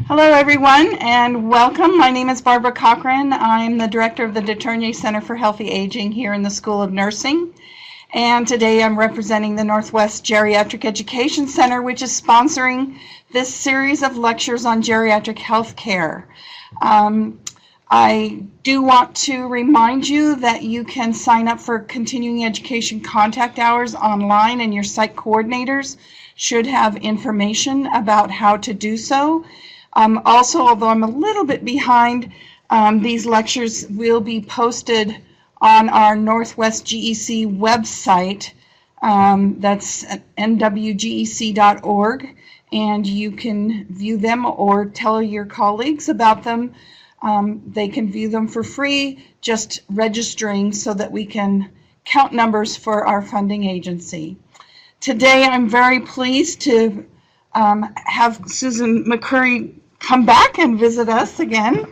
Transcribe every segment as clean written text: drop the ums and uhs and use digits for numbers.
Hello everyone and welcome. My name is Barbara Cochran. I'm the director of the DeTournier Center for Healthy Aging here in the School of Nursing. And today I'm representing the Northwest Geriatric Education Center, which is sponsoring this series of lectures on geriatric health care. I do want to remind you that you can sign up for continuing education contact hours online, and your site coordinators should have information about how to do so. Also, although I'm a little bit behind, these lectures will be posted on our Northwest GEC website. That's nwgec.org, and you can view them or tell your colleagues about them. They can view them for free, just registering so that we can count numbers for our funding agency. Today I'm very pleased to have Susan McCurry come back and visit us again.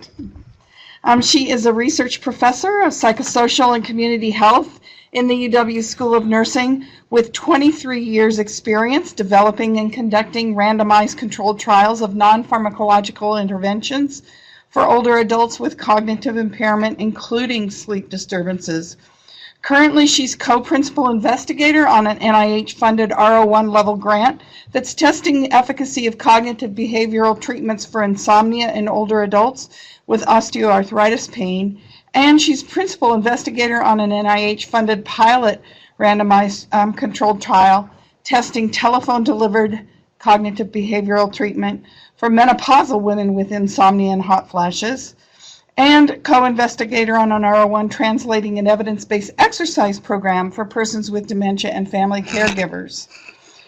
She is a research professor of psychosocial and community health in the UW School of Nursing with 23 years experience developing and conducting randomized controlled trials of non-pharmacological interventions for older adults with cognitive impairment, including sleep disturbances. Currently, she's co-principal investigator on an NIH-funded R01 level grant that's testing the efficacy of cognitive behavioral treatments for insomnia in older adults with osteoarthritis pain. And she's principal investigator on an NIH-funded pilot randomized controlled trial testing telephone-delivered cognitive behavioral treatment for menopausal women with insomnia and hot flashes, and co-investigator on an R01 translating an evidence-based exercise program for persons with dementia and family caregivers.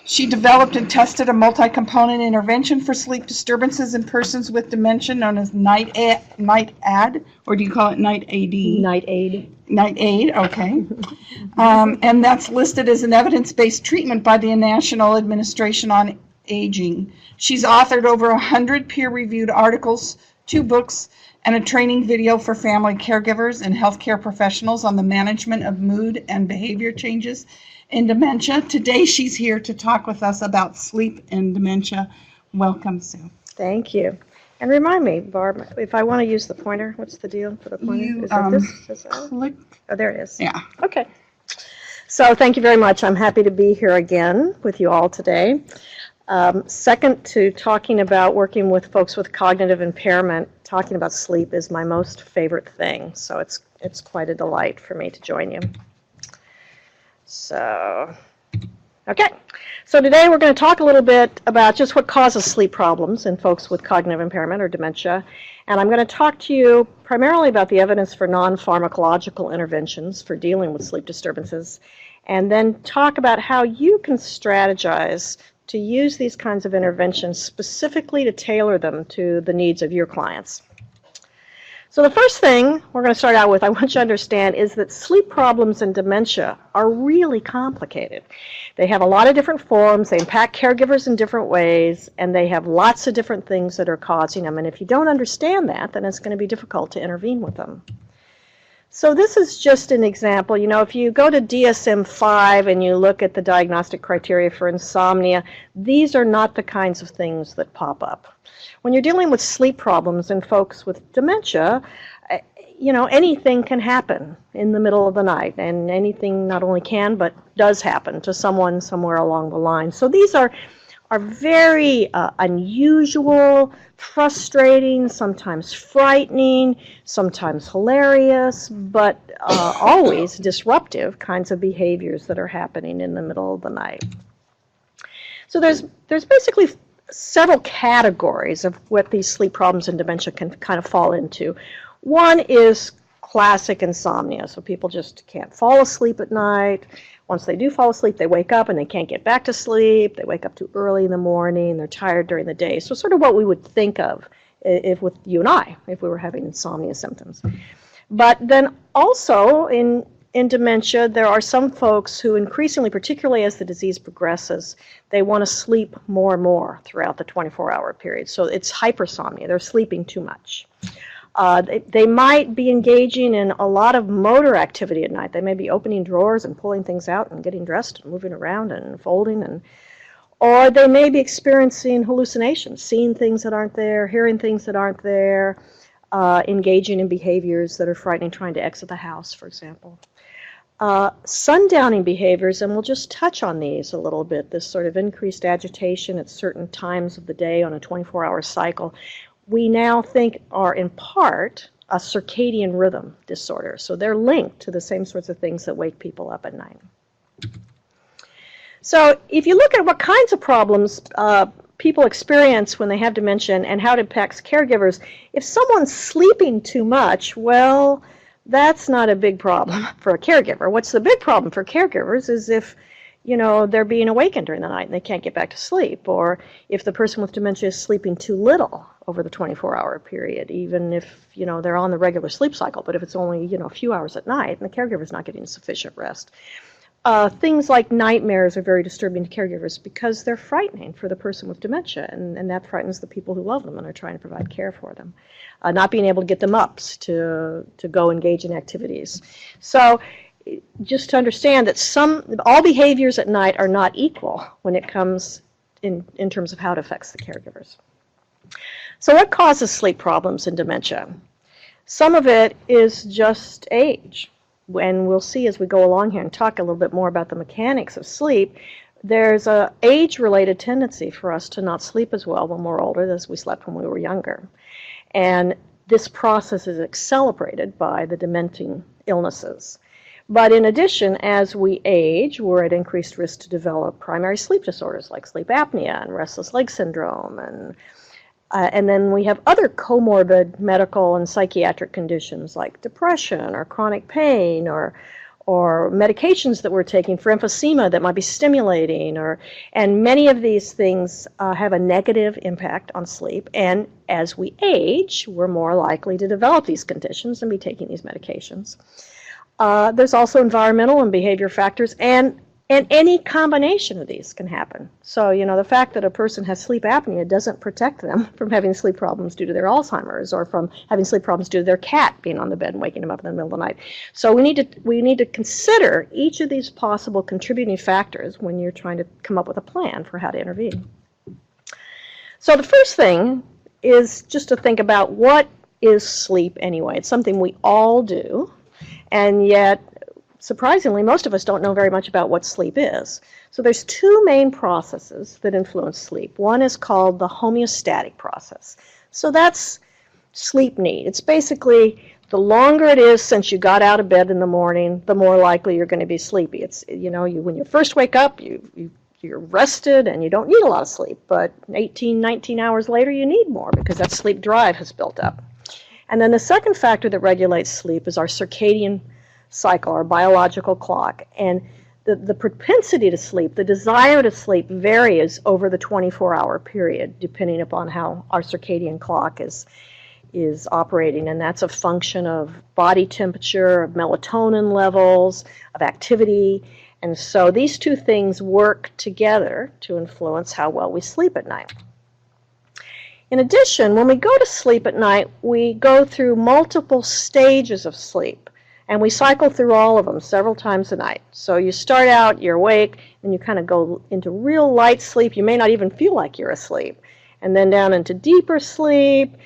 She developed and tested a multi-component intervention for sleep disturbances in persons with dementia known as NIGHT-AD, or do you call it NIGHT-AD? NIGHT-AD. NIGHT-AD, okay. And that's listed as an evidence-based treatment by the National Administration on Aging. She's authored over 100 peer-reviewed articles, 2 books, and a training video for family caregivers and healthcare professionals on the management of mood and behavior changes in dementia. Today she's here to talk with us about sleep and dementia. Welcome, Sue. Thank you. And remind me, Barb, if I want to use the pointer, what's the deal for the pointer? Is it this? Click. Oh, there it is. Yeah. Okay. So thank you very much. I'm happy to be here again with you all today. Second to talking about working with folks with cognitive impairment, talking about sleep is my most favorite thing. So it's quite a delight for me to join you. So, okay. So today we're going to talk a little bit about just what causes sleep problems in folks with cognitive impairment or dementia. And I'm going to talk to you primarily about the evidence for non-pharmacological interventions for dealing with sleep disturbances, and then talk about how you can strategize to use these kinds of interventions specifically to tailor them to the needs of your clients. So the first thing we're going to start out with, I want you to understand, is that sleep problems and dementia are really complicated. They have a lot of different forms, they impact caregivers in different ways, and they have lots of different things that are causing them. And if you don't understand that, then it's going to be difficult to intervene with them. So this is just an example. You know, if you go to DSM-5 and you look at the diagnostic criteria for insomnia, these are not the kinds of things that pop up. When you're dealing with sleep problems in folks with dementia, you know, anything can happen in the middle of the night, and anything not only can but does happen to someone somewhere along the line. So these are very unusual, frustrating, sometimes frightening, sometimes hilarious, but always disruptive kinds of behaviors that are happening in the middle of the night. So there's basically several categories of what these sleep problems and dementia can kind of fall into. One is classic insomnia, so people just can't fall asleep at night. Once they do fall asleep, they wake up and they can't get back to sleep. They wake up too early in the morning. They're tired during the day. So sort of what we would think of if with you and I, if we were having insomnia symptoms. But then also in dementia, there are some folks who increasingly, particularly as the disease progresses, they want to sleep more and more throughout the 24-hour period. So it's hypersomnia. They're sleeping too much. They might be engaging in a lot of motor activity at night. They may be opening drawers and pulling things out and getting dressed and moving around and folding. Or they may be experiencing hallucinations, seeing things that aren't there, hearing things that aren't there, engaging in behaviors that are frightening, trying to exit the house, for example. Sundowning behaviors, and we'll just touch on these a little bit, this sort of increased agitation at certain times of the day on a 24-hour cycle, we now think are in part a circadian rhythm disorder. So they're linked to the same sorts of things that wake people up at night. So if you look at what kinds of problems people experience when they have dementia and how it impacts caregivers, if someone's sleeping too much, well, that's not a big problem for a caregiver. What's the big problem for caregivers is if, you know, they're being awakened during the night and they can't get back to sleep, or if the person with dementia is sleeping too little over the 24-hour period, even if, you know, they're on the regular sleep cycle, but if it's only, you know, a few hours at night and the caregiver's not getting sufficient rest. Things like nightmares are very disturbing to caregivers because they're frightening for the person with dementia, and that frightens the people who love them and are trying to provide care for them. Not being able to get them up to go engage in activities. So just to understand that all behaviors at night are not equal when it comes in terms of how it affects the caregivers. So what causes sleep problems in dementia? Some of it is just age. And we'll see as we go along here and talk a little bit more about the mechanics of sleep, there's an age-related tendency for us to not sleep as well when we're older as we slept when we were younger. And this process is accelerated by the dementing illnesses. But in addition, as we age, we're at increased risk to develop primary sleep disorders like sleep apnea and restless leg syndrome, and then we have other comorbid medical and psychiatric conditions like depression or chronic pain or medications that we're taking for emphysema that might be stimulating, and many of these things have a negative impact on sleep. And as we age, we're more likely to develop these conditions and be taking these medications. There's also environmental and behavior factors, and any combination of these can happen. So, you know, the fact that a person has sleep apnea doesn't protect them from having sleep problems due to their Alzheimer's or from having sleep problems due to their cat being on the bed and waking them up in the middle of the night. So we need to consider each of these possible contributing factors when you're trying to come up with a plan for how to intervene. So the first thing is just to think about what is sleep anyway. It's something we all do, and yet surprisingly, most of us don't know very much about what sleep is. So there's two main processes that influence sleep. One is called the homeostatic process. So that's sleep need. It's basically the longer it is since you got out of bed in the morning, the more likely you're going to be sleepy. It's, you know, when you first wake up, you're rested and you don't need a lot of sleep. But 18, 19 hours later, you need more because that sleep drive has built up. And then the second factor that regulates sleep is our circadian cycle, our biological clock, and the propensity to sleep, the desire to sleep varies over the 24-hour period depending upon how our circadian clock is operating, and that's a function of body temperature, of melatonin levels, of activity, and so these two things work together to influence how well we sleep at night. In addition, when we go to sleep at night, we go through multiple stages of sleep. And we cycle through all of them several times a night. So you start out, you're awake, and you kind of go into real light sleep. You may not even feel like you're asleep. And then down into deeper sleep.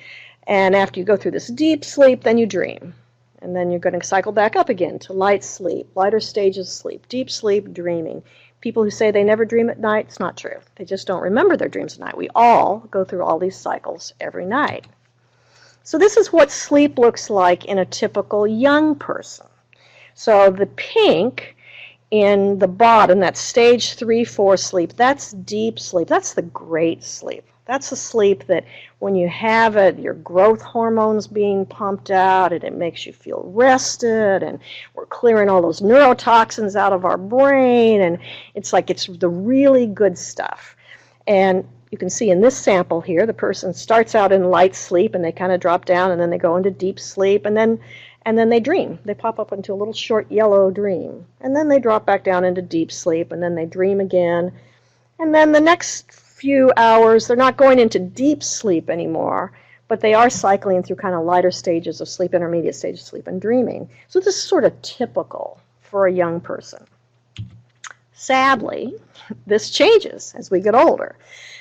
And after you go through this deep sleep, then you dream. And then you're going to cycle back up again to light sleep, lighter stages of sleep, deep sleep, dreaming. People who say they never dream at night, it's not true. They just don't remember their dreams at night. We all go through all these cycles every night. So this is what sleep looks like in a typical young person. So the pink in the bottom, that's stage 3, 4 sleep, that's deep sleep. That's the great sleep. That's the sleep that when you have it, your growth hormones being pumped out, and it makes you feel rested, and we're clearing all those neurotoxins out of our brain, and it's like it's the really good stuff. And you can see in this sample here, the person starts out in light sleep and they kind of drop down and then they go into deep sleep and then they dream. They pop up into a little short yellow dream. And then they drop back down into deep sleep and then they dream again. And then the next few hours, they're not going into deep sleep anymore, but they are cycling through kind of lighter stages of sleep, intermediate stages of sleep and dreaming. So this is sort of typical for a young person. Sadly, this changes as we get older.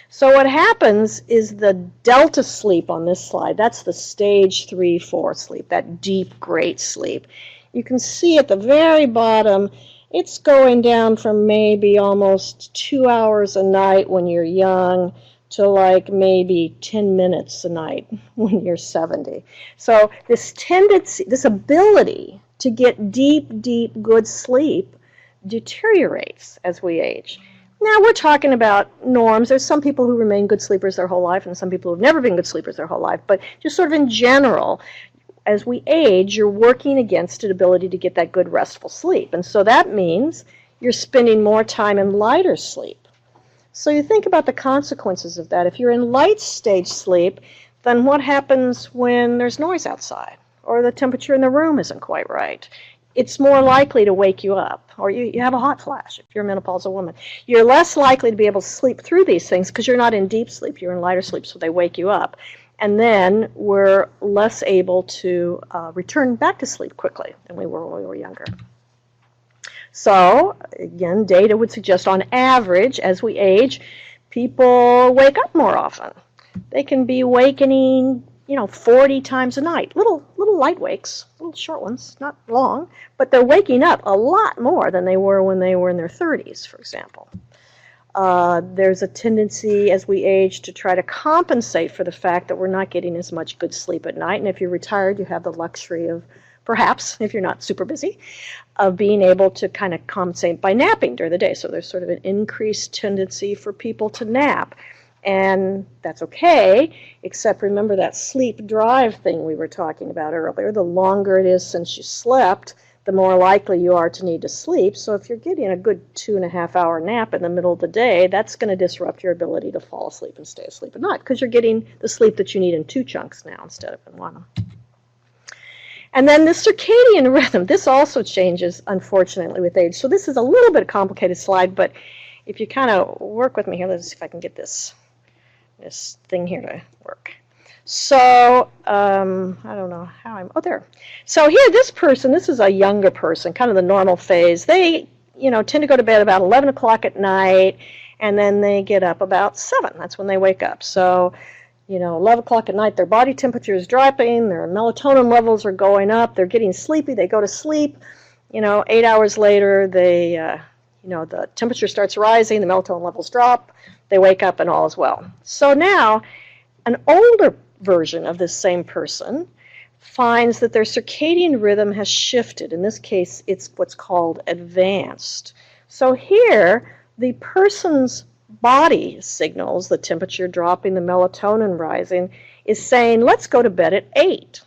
So what happens is the delta sleep on this slide, that's the stage 3, 4 sleep, that deep, great sleep. You can see at the very bottom, it's going down from maybe almost 2 hours a night when you're young to like maybe 10 minutes a night when you're 70. So this tendency, this ability to get deep, deep, good sleep deteriorates as we age. Now we're talking about norms. There's some people who remain good sleepers their whole life and some people who have never been good sleepers their whole life. But just sort of in general, as we age, you're working against an ability to get that good restful sleep. And so that means you're spending more time in lighter sleep. So you think about the consequences of that. If you're in light stage sleep, then what happens when there's noise outside or the temperature in the room isn't quite right? It's more likely to wake you up, or you have a hot flash if you're a menopausal woman. You're less likely to be able to sleep through these things because you're not in deep sleep, you're in lighter sleep, so they wake you up. And then we're less able to return back to sleep quickly than we were when we were younger. So, again, data would suggest on average, as we age, people wake up more often. They can be awakening 40 times a night. Little light wakes, little short ones, not long, but they're waking up a lot more than they were when they were in their 30s, for example. There's a tendency as we age to try to compensate for the fact that we're not getting as much good sleep at night. And if you're retired, you have the luxury of, perhaps, if you're not super busy, of being able to kind of compensate by napping during the day. So there's sort of an increased tendency for people to nap. And that's okay, except remember that sleep drive thing we were talking about earlier. The longer it is since you slept, the more likely you are to need to sleep. So if you're getting a good 2.5-hour nap in the middle of the day, that's going to disrupt your ability to fall asleep and stay asleep at night because you're getting the sleep that you need in 2 chunks now instead of in 1. And then the circadian rhythm, this also changes, unfortunately, with age. So this is a little bit complicated slide, but if you kind of work with me here, let's see if I can get this thing here to work. So, I don't know how I'm, there. So here, this person, this is a younger person, kind of the normal phase. They, tend to go to bed about 11 o'clock at night, and then they get up about 7. That's when they wake up. So, 11 o'clock at night, their body temperature is dropping, their melatonin levels are going up, they're getting sleepy, they go to sleep. 8 hours later, they, the temperature starts rising, the melatonin levels drop, they wake up and all is well. So now, an older version of this same person finds that their circadian rhythm has shifted. In this case, it's what's called advanced. So here, the person's body signals, the temperature dropping, the melatonin rising, is saying, let's go to bed at 8.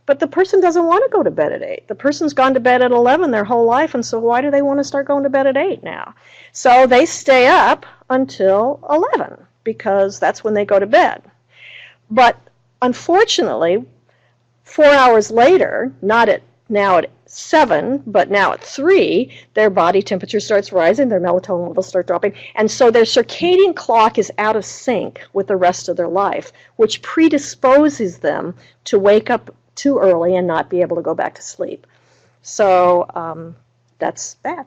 But the person doesn't want to go to bed at 8. The person's gone to bed at 11 their whole life, and so why do they want to start going to bed at 8 now? So they stay up until 11, because that's when they go to bed. But unfortunately, 4 hours later, not now at 7, but now at 3, their body temperature starts rising, their melatonin levels start dropping, and so their circadian clock is out of sync with the rest of their life, which predisposes them to wake up too early and not be able to go back to sleep. So that's bad.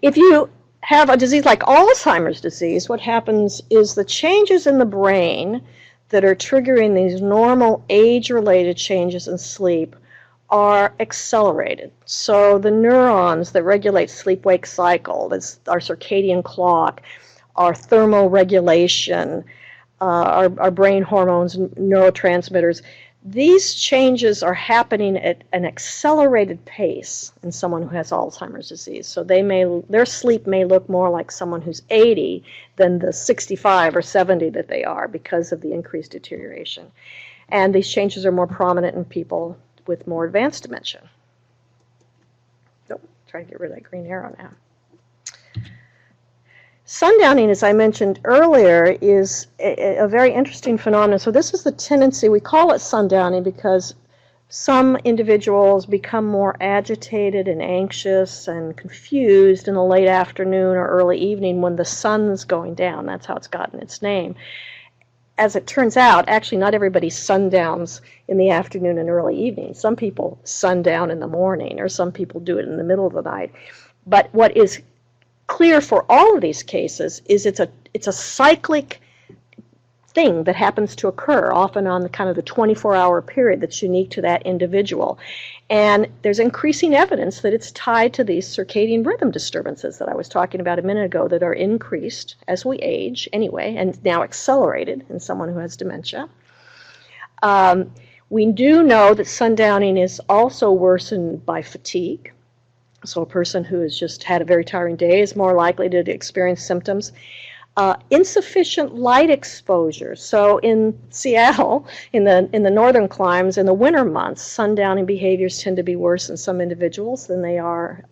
If you have a disease like Alzheimer's disease, what happens is the changes in the brain that are triggering these normal age-related changes in sleep are accelerated. So the neurons that regulate sleep-wake cycle, that's our circadian clock, our thermoregulation, our brain hormones, neurotransmitters, these changes are happening at an accelerated pace in someone who has Alzheimer's disease. So their sleep may look more like someone who's 80 than the 65 or 70 that they are because of the increased deterioration. And these changes are more prominent in people with more advanced dementia. Nope, trying to get rid of that green arrow now. Sundowning, as I mentioned earlier, is a very interesting phenomenon. So this is the tendency, we call it sundowning because some individuals become more agitated and anxious and confused in the late afternoon or early evening when the sun's going down. That's how it's gotten its name. As it turns out, actually not everybody sundowns in the afternoon and early evening. Some people sundown in the morning, or some people do it in the middle of the night. But what is clear for all of these cases is it's a cyclic thing that happens to occur, often on the kind of the 24-hour period that's unique to that individual. And there's increasing evidence that it's tied to these circadian rhythm disturbances that I was talking about a minute ago that are increased as we age anyway, and now accelerated in someone who has dementia. We do know that sundowning is also worsened by fatigue. So a person who has just had a very tiring day is more likely to experience symptoms. Insufficient light exposure. So in Seattle, in the northern climes, in the winter months, sundowning behaviors tend to be worse in some individuals than they are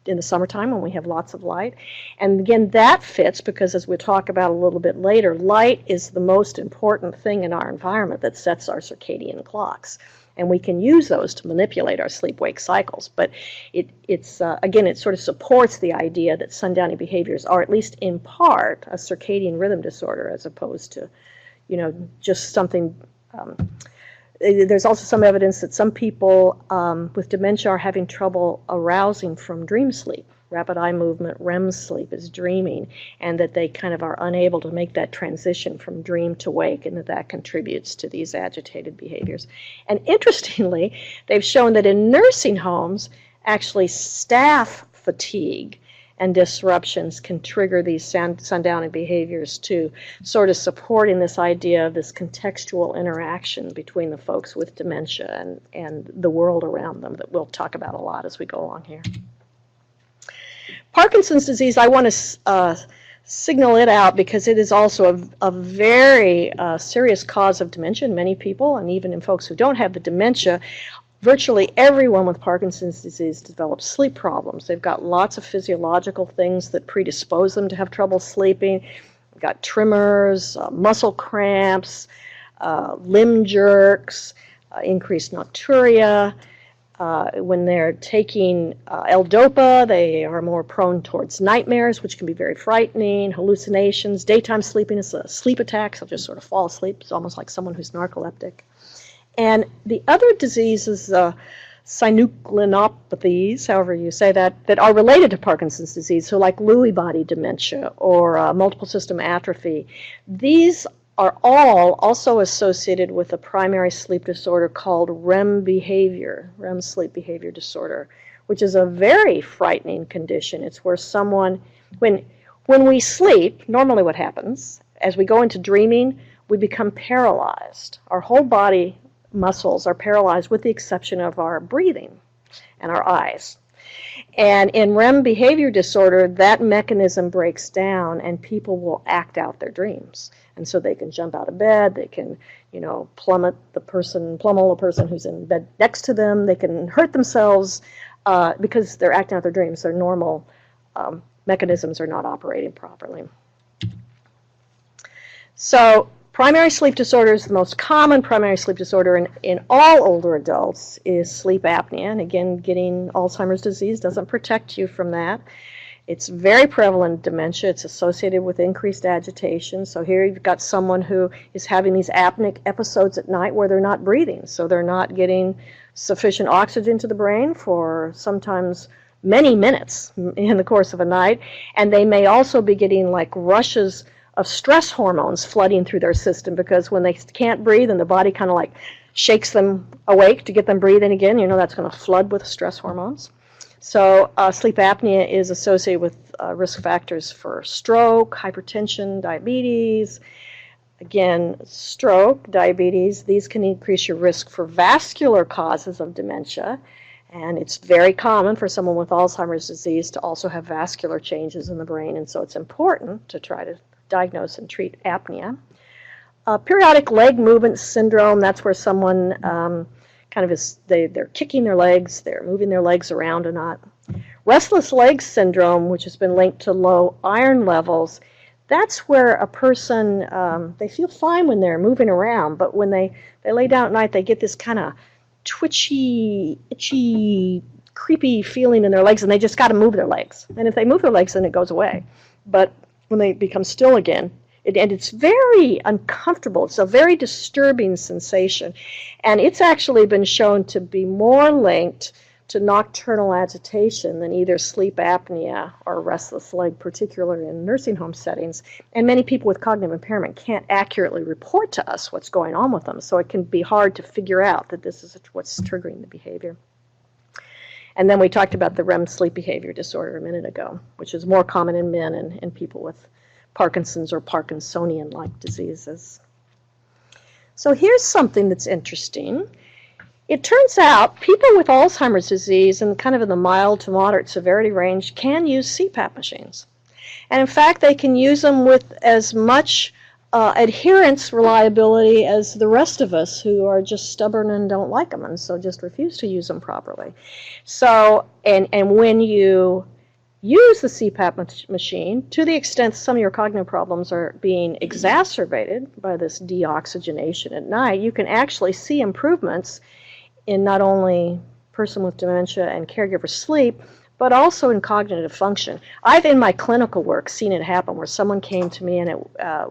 in the summertime when we have lots of light. And again, that fits because, as we'll talk about a little bit later, light is the most important thing in our environment that sets our circadian clocks. And we can use those to manipulate our sleep-wake cycles. But again, it sort of supports the idea that sundowning behaviors are, at least in part, a circadian rhythm disorder as opposed to, just something. There's also some evidence that some people with dementia are having trouble arousing from dream sleep. Rapid eye movement, REM sleep is dreaming, and that they kind of are unable to make that transition from dream to wake, and that contributes to these agitated behaviors. And interestingly, they've shown that in nursing homes, actually staff fatigue and disruptions can trigger these sundowning behaviors too, sort of supporting this idea of this contextual interaction between the folks with dementia and the world around them that we'll talk about a lot as we go along here. Parkinson's disease, I want to signal it out because it is also a very serious cause of dementia in many people, and even in folks who don't have the dementia. Virtually everyone with Parkinson's disease develops sleep problems. They've got lots of physiological things that predispose them to have trouble sleeping. They've got tremors, muscle cramps, limb jerks, increased nocturia. When they're taking L-DOPA, they are more prone towards nightmares, which can be very frightening, hallucinations, daytime sleepiness, sleep attacks. They'll just sort of fall asleep. It's almost like someone who's narcoleptic. And the other diseases, synucleinopathies, however you say that are related to Parkinson's disease, so like Lewy body dementia or multiple system atrophy, these are all also associated with a primary sleep disorder called REM sleep behavior disorder, which is a very frightening condition. It's where someone, when we sleep, normally what happens, as we go into dreaming, we become paralyzed. Our whole body muscles are paralyzed with the exception of our breathing and our eyes. And in REM behavior disorder, that mechanism breaks down and people will act out their dreams. And so they can jump out of bed, they can, pummel the person who's in bed next to them, they can hurt themselves because they're acting out their dreams. Their normal mechanisms are not operating properly. So primary sleep disorders, the most common primary sleep disorder in all older adults is sleep apnea. And again, getting Alzheimer's disease doesn't protect you from that. It's very prevalent in dementia. It's associated with increased agitation. So here you've got someone who is having these apneic episodes at night where they're not breathing. So they're not getting sufficient oxygen to the brain for sometimes many minutes in the course of a night. And they may also be getting like rushes of stress hormones flooding through their system, because when they can't breathe and the body kind of like shakes them awake to get them breathing again, that's going to flood with stress hormones. So sleep apnea is associated with risk factors for stroke, hypertension, diabetes. Again, stroke, diabetes, these can increase your risk for vascular causes of dementia. And it's very common for someone with Alzheimer's disease to also have vascular changes in the brain. And so it's important to try to diagnose and treat apnea. Periodic leg movement syndrome, that's where someone kind of is, they're kicking their legs, they're moving their legs around or not. Restless leg syndrome, which has been linked to low iron levels, that's where a person, they feel fine when they're moving around, but when they lay down at night, they get this kind of twitchy, itchy, creepy feeling in their legs, and they just got to move their legs. And if they move their legs, then it goes away. But when they become still again, and it's very uncomfortable. It's a very disturbing sensation. And it's actually been shown to be more linked to nocturnal agitation than either sleep apnea or restless leg, particularly in nursing home settings. And many people with cognitive impairment can't accurately report to us what's going on with them, so it can be hard to figure out that this is what's triggering the behavior. And then we talked about the REM sleep behavior disorder a minute ago, which is more common in men and people with Parkinson's or Parkinsonian-like diseases. So here's something that's interesting. It turns out people with Alzheimer's disease and kind of in the mild to moderate severity range can use CPAP machines. And in fact, they can use them with as much adherence reliability as the rest of us who are just stubborn and don't like them and so just refuse to use them properly. So, and when you use the CPAP machine, to the extent some of your cognitive problems are being exacerbated by this deoxygenation at night, you can actually see improvements in not only person with dementia and caregiver sleep, but also in cognitive function. I've, in my clinical work, seen it happen where someone came to me and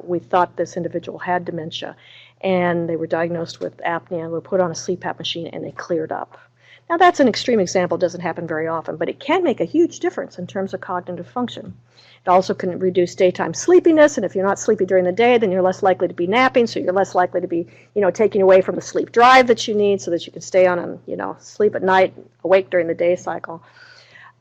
we thought this individual had dementia, and they were diagnosed with apnea and were put on a CPAP machine and they cleared up. Now that's an extreme example, it doesn't happen very often, but it can make a huge difference in terms of cognitive function. It also can reduce daytime sleepiness, and if you're not sleepy during the day, then you're less likely to be napping, so you're less likely to be, taking away from the sleep drive that you need so that you can stay on and, sleep at night, awake during the day cycle.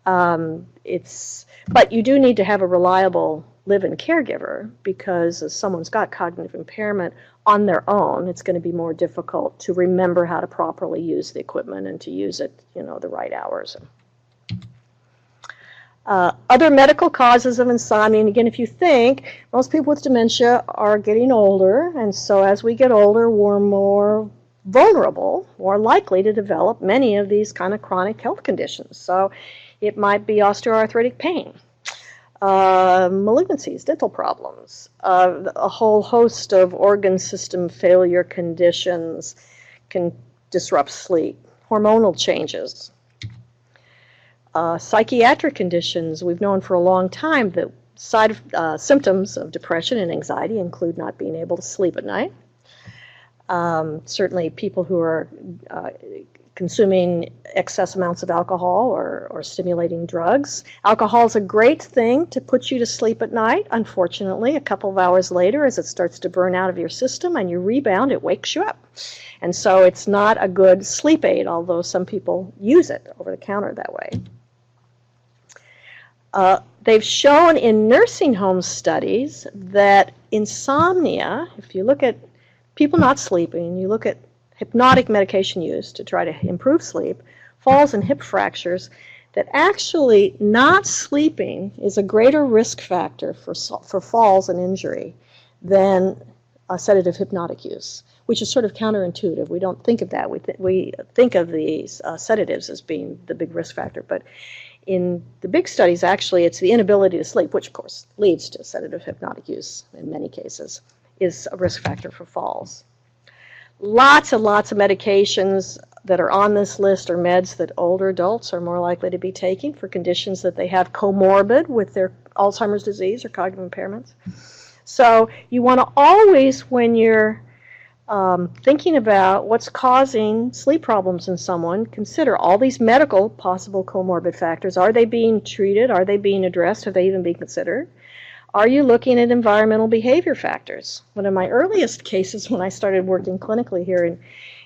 But you do need to have a reliable live-in caregiver because if someone's got cognitive impairment on their own, it's going to be more difficult to remember how to properly use the equipment and to use it, the right hours. Other medical causes of insomnia, and again, if you think, most people with dementia are getting older, and so as we get older, we're more vulnerable, more likely to develop many of these kind of chronic health conditions. So it might be osteoarthritic pain, malignancies, dental problems, a whole host of organ system failure conditions can disrupt sleep, hormonal changes, psychiatric conditions. We've known for a long time that symptoms of depression and anxiety include not being able to sleep at night. Certainly people who are consuming excess amounts of alcohol or stimulating drugs. Alcohol is a great thing to put you to sleep at night. Unfortunately, a couple of hours later, as it starts to burn out of your system and you rebound, it wakes you up. And so it's not a good sleep aid, although some people use it over the counter that way. They've shown in nursing home studies that insomnia, if you look at people not sleeping, you look at hypnotic medication use to try to improve sleep, falls and hip fractures, that actually not sleeping is a greater risk factor for falls and injury than sedative hypnotic use, which is sort of counterintuitive. We don't think of that. We think of these sedatives as being the big risk factor, but in the big studies, actually, it's the inability to sleep, which of course leads to sedative hypnotic use in many cases, is a risk factor for falls. Lots and lots of medications that are on this list are meds that older adults are more likely to be taking for conditions that they have comorbid with their Alzheimer's disease or cognitive impairments. So you want to always, when you're thinking about what's causing sleep problems in someone, consider all these medical possible comorbid factors. Are they being treated? Are they being addressed? Are they even being considered? Are you looking at environmental behavior factors? One of my earliest cases when I started working clinically here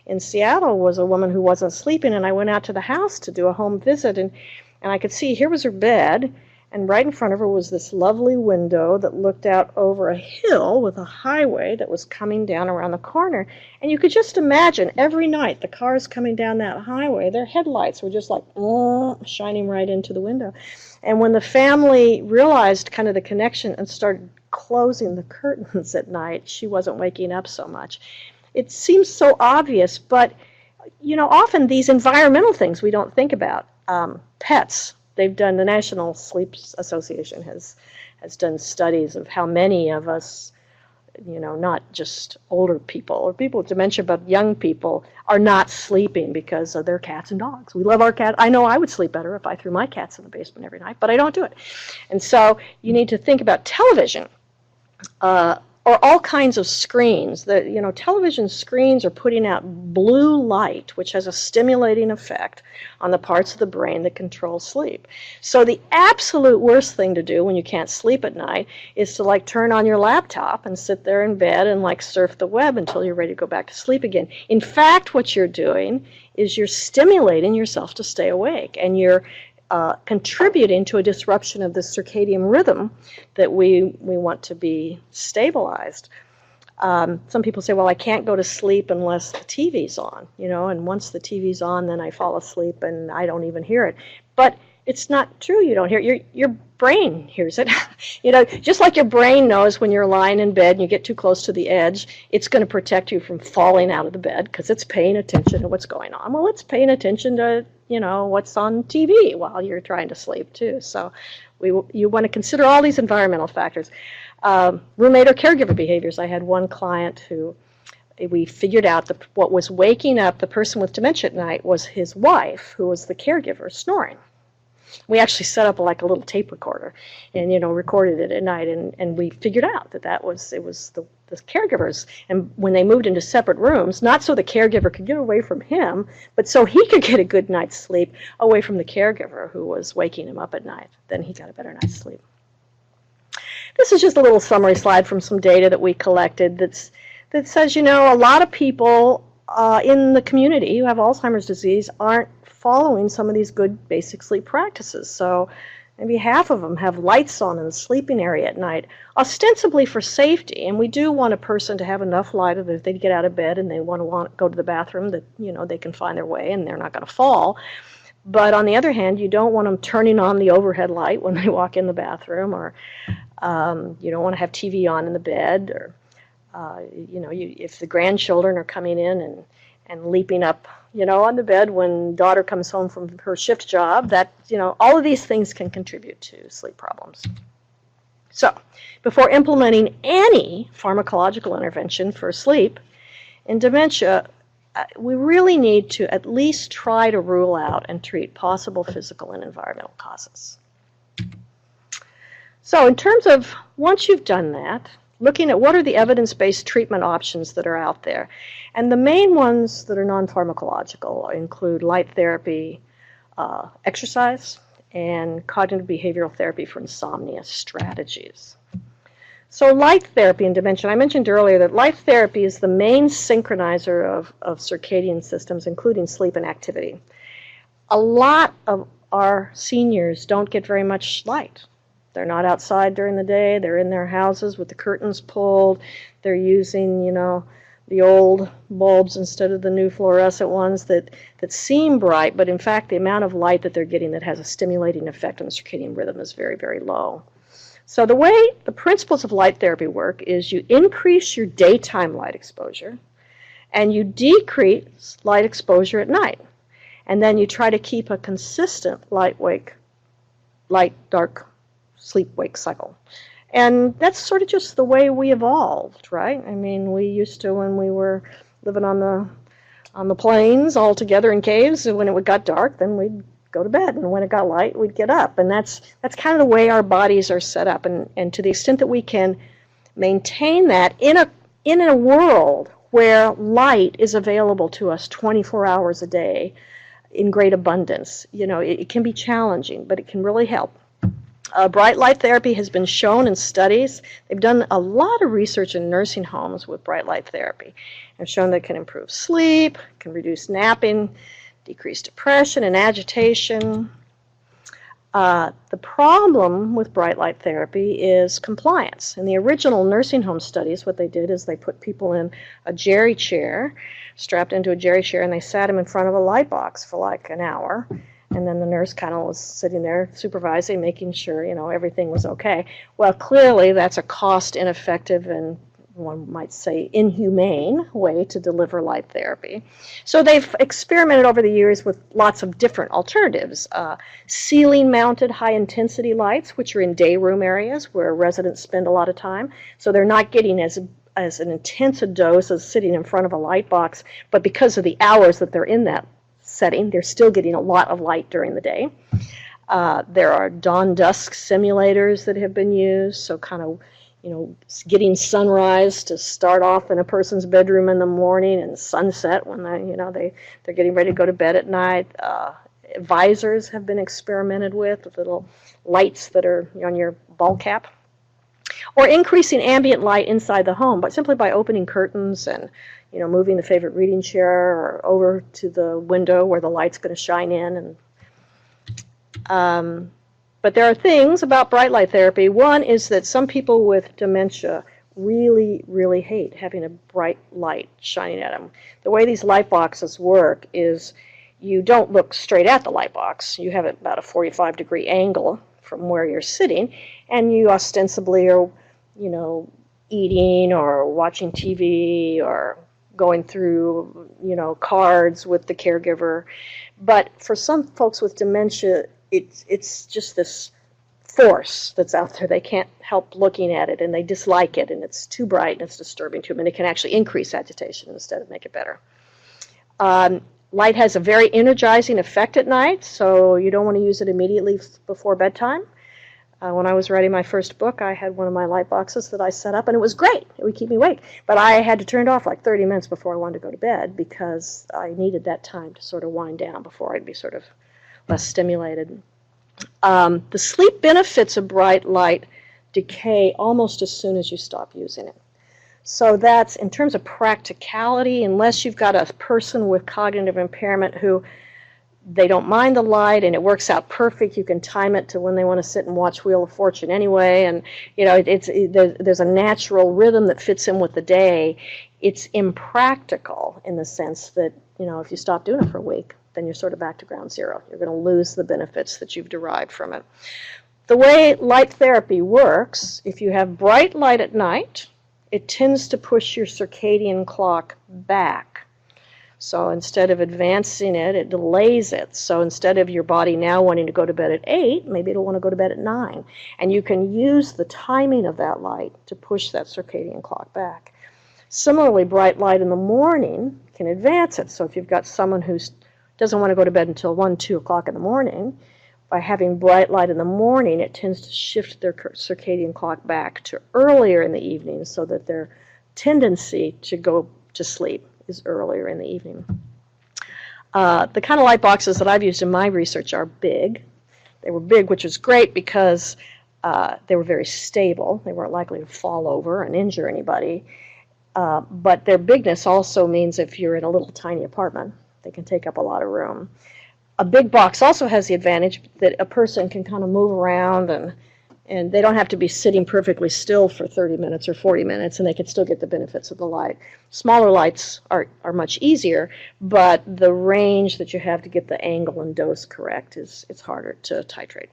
in Seattle was a woman who wasn't sleeping, and I went out to the house to do a home visit, and I could see here was her bed, and right in front of her was this lovely window that looked out over a hill with a highway that was coming down around the corner. And you could just imagine every night the cars coming down that highway, their headlights were just like shining right into the window. And when the family realized kind of the connection and started closing the curtains at night, she wasn't waking up so much. It seems so obvious, but often these environmental things we don't think about. Pets. They've done, the National Sleep Association has done studies of how many of us, not just older people or people with dementia, but young people are not sleeping because of their cats and dogs. We love our cat. I know I would sleep better if I threw my cats in the basement every night, but I don't do it. And so you need to think about television. or all kinds of screens. Television screens are putting out blue light, which has a stimulating effect on the parts of the brain that control sleep. So the absolute worst thing to do when you can't sleep at night is to like turn on your laptop and sit there in bed and like surf the web until you're ready to go back to sleep again. In fact, what you're doing is you're stimulating yourself to stay awake, and you're contributing to a disruption of the circadian rhythm that we want to be stabilized. Some people say, well, I can't go to sleep unless the TV's on, and once the TV's on, then I fall asleep and I don't even hear it. But it's not true. You don't hear it. Your brain hears it. Just like your brain knows when you're lying in bed and you get too close to the edge, it's going to protect you from falling out of the bed because it's paying attention to what's going on. Well, it's paying attention to what's on TV while you're trying to sleep too. So you want to consider all these environmental factors. Roommate or caregiver behaviors. I had one client who we figured out what was waking up the person with dementia at night was his wife, who was the caregiver, snoring. We actually set up like a little tape recorder and, recorded it at night, and we figured out that it was the caregivers. And when they moved into separate rooms, not so the caregiver could get away from him, but so he could get a good night's sleep away from the caregiver who was waking him up at night. Then he got a better night's sleep. This is just a little summary slide from some data that we collected that says, a lot of people in the community who have Alzheimer's disease aren't following some of these good basic sleep practices. So maybe half of them have lights on in the sleeping area at night, ostensibly for safety. And we do want a person to have enough light that if they get out of bed and they want to go to the bathroom, that they can find their way and they're not going to fall. But on the other hand, you don't want them turning on the overhead light when they walk in the bathroom, or you don't want to have TV on in the bed, or if the grandchildren are coming in and leaping up on the bed when daughter comes home from her shift job, that, all of these things can contribute to sleep problems. So, before implementing any pharmacological intervention for sleep in dementia, we really need to at least try to rule out and treat possible physical and environmental causes. So, in terms of once you've done that, looking at what are the evidence-based treatment options that are out there. And the main ones that are non-pharmacological include light therapy, exercise, and cognitive behavioral therapy for insomnia strategies. So light therapy in dementia, I mentioned earlier that light therapy is the main synchronizer of circadian systems, including sleep and activity. A lot of our seniors don't get very much light. They're not outside during the day. They're in their houses with the curtains pulled. They're using, the old bulbs instead of the new fluorescent ones that seem bright, but in fact the amount of light that they're getting that has a stimulating effect on the circadian rhythm is very, very low. So the way the principles of light therapy work is you increase your daytime light exposure and you decrease light exposure at night. And then you try to keep a consistent light-dark sleep-wake cycle. And that's sort of just the way we evolved, right? I mean, we used to, when we were living on the plains all together in caves, and when it got dark, then we'd go to bed, and when it got light, we'd get up. And that's kind of the way our bodies are set up. And to the extent that we can maintain that in a world where light is available to us 24 hours a day in great abundance, it can be challenging, but it can really help. Bright light therapy has been shown in studies. They've done a lot of research in nursing homes with bright light therapy. They've shown that it can improve sleep, can reduce napping, decrease depression and agitation. The problem with bright light therapy is compliance. In the original nursing home studies, what they did is they put people in a jerry chair, strapped into a jerry chair, and they sat them in front of a light box for like an hour. And then the nurse kind of was sitting there supervising, making sure, everything was okay. Well, clearly that's a cost-ineffective and, one might say, inhumane way to deliver light therapy. So they've experimented over the years with lots of different alternatives. Ceiling-mounted high-intensity lights, which are in day room areas where residents spend a lot of time. So they're not getting as an intense a dose as sitting in front of a light box, but because of the hours that they're in that setting, they're still getting a lot of light during the day. There are dawn-dusk simulators that have been used, so kind of getting sunrise to start off in a person's bedroom in the morning and sunset when they're getting ready to go to bed at night. Visors have been experimented with little lights that are on your ball cap. Or increasing ambient light inside the home, but simply by opening curtains and moving the favorite reading chair or over to the window where the light's going to shine in. But there are things about bright light therapy. One is that some people with dementia really, really hate having a bright light shining at them. The way these light boxes work is you don't look straight at the light box. You have about a 45-degree angle from where you're sitting, and you ostensibly are, eating or watching TV or going through, cards with the caregiver. But for some folks with dementia, it's just this force that's out there. They can't help looking at it, and they dislike it, and it's too bright, and it's disturbing to them, and it can actually increase agitation instead of make it better. Light has a very energizing effect at night, so you don't want to use it immediately before bedtime. When I was writing my first book, I had one of my light boxes that I set up, and it was great. It would keep me awake. But I had to turn it off like 30 minutes before I wanted to go to bed because I needed that time to sort of wind down before I'd be sort of less stimulated. The sleep benefits of bright light decay almost as soon as you stop using it. So that's, in terms of practicality, unless you've got a person with cognitive impairment who they don't mind the light and it works out perfect, you can time it to when they want to sit and watch Wheel of Fortune anyway, and there's a natural rhythm that fits in with the day. It's impractical in the sense that, if you stop doing it for a week, then you're sort of back to ground zero. You're going to lose the benefits that you've derived from it. The way light therapy works, if you have bright light at night, it tends to push your circadian clock back. So instead of advancing it, it delays it. So instead of your body now wanting to go to bed at 8, maybe it'll want to go to bed at 9. And you can use the timing of that light to push that circadian clock back. Similarly, bright light in the morning can advance it. So if you've got someone who doesn't want to go to bed until 1, 2 o'clock in the morning, by having bright light in the morning, it tends to shift their circadian clock back to earlier in the evening so that their tendency to go to sleep is earlier in the evening. The kind of light boxes that I've used in my research are big. They were big, which was great because they were very stable. They weren't likely to fall over and injure anybody. But their bigness also means if you're in a little tiny apartment, they can take up a lot of room. A big box also has the advantage that a person can kind of move around and they don't have to be sitting perfectly still for 30 minutes or 40 minutes, and they can still get the benefits of the light. Smaller lights are much easier, but the range that you have to get the angle and dose correct it's harder to titrate.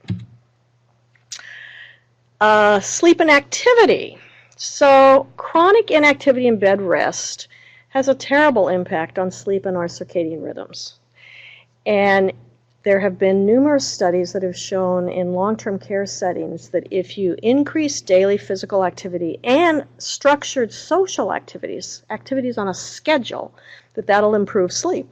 Sleep and activity. So chronic inactivity and bed rest has a terrible impact on sleep and our circadian rhythms. And there have been numerous studies that have shown in long-term care settings that if you increase daily physical activity and structured social activities on a schedule, that'll improve sleep.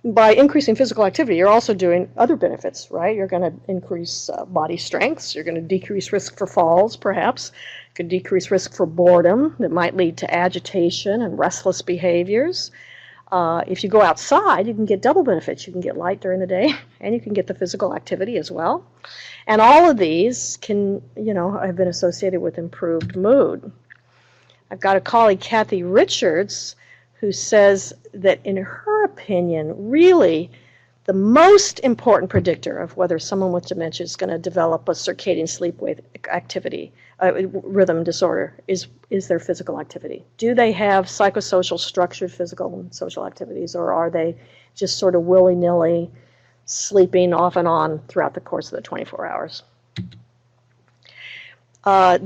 By increasing physical activity, you're also doing other benefits, right? You're going to increase body strengths. You're going to decrease risk for falls, perhaps. You could decrease risk for boredom that might lead to agitation and restless behaviors. If you go outside, you can get double benefits. You can get light during the day, and you can get the physical activity as well. And all of these can, have been associated with improved mood. I've got a colleague, Kathy Richards, who says that in her opinion, really the most important predictor of whether someone with dementia is going to develop a circadian sleep wave activity, rhythm disorder, is their physical activity. Do they have psychosocial structured physical and social activities, or are they just sort of willy-nilly sleeping off and on throughout the course of the 24 hours?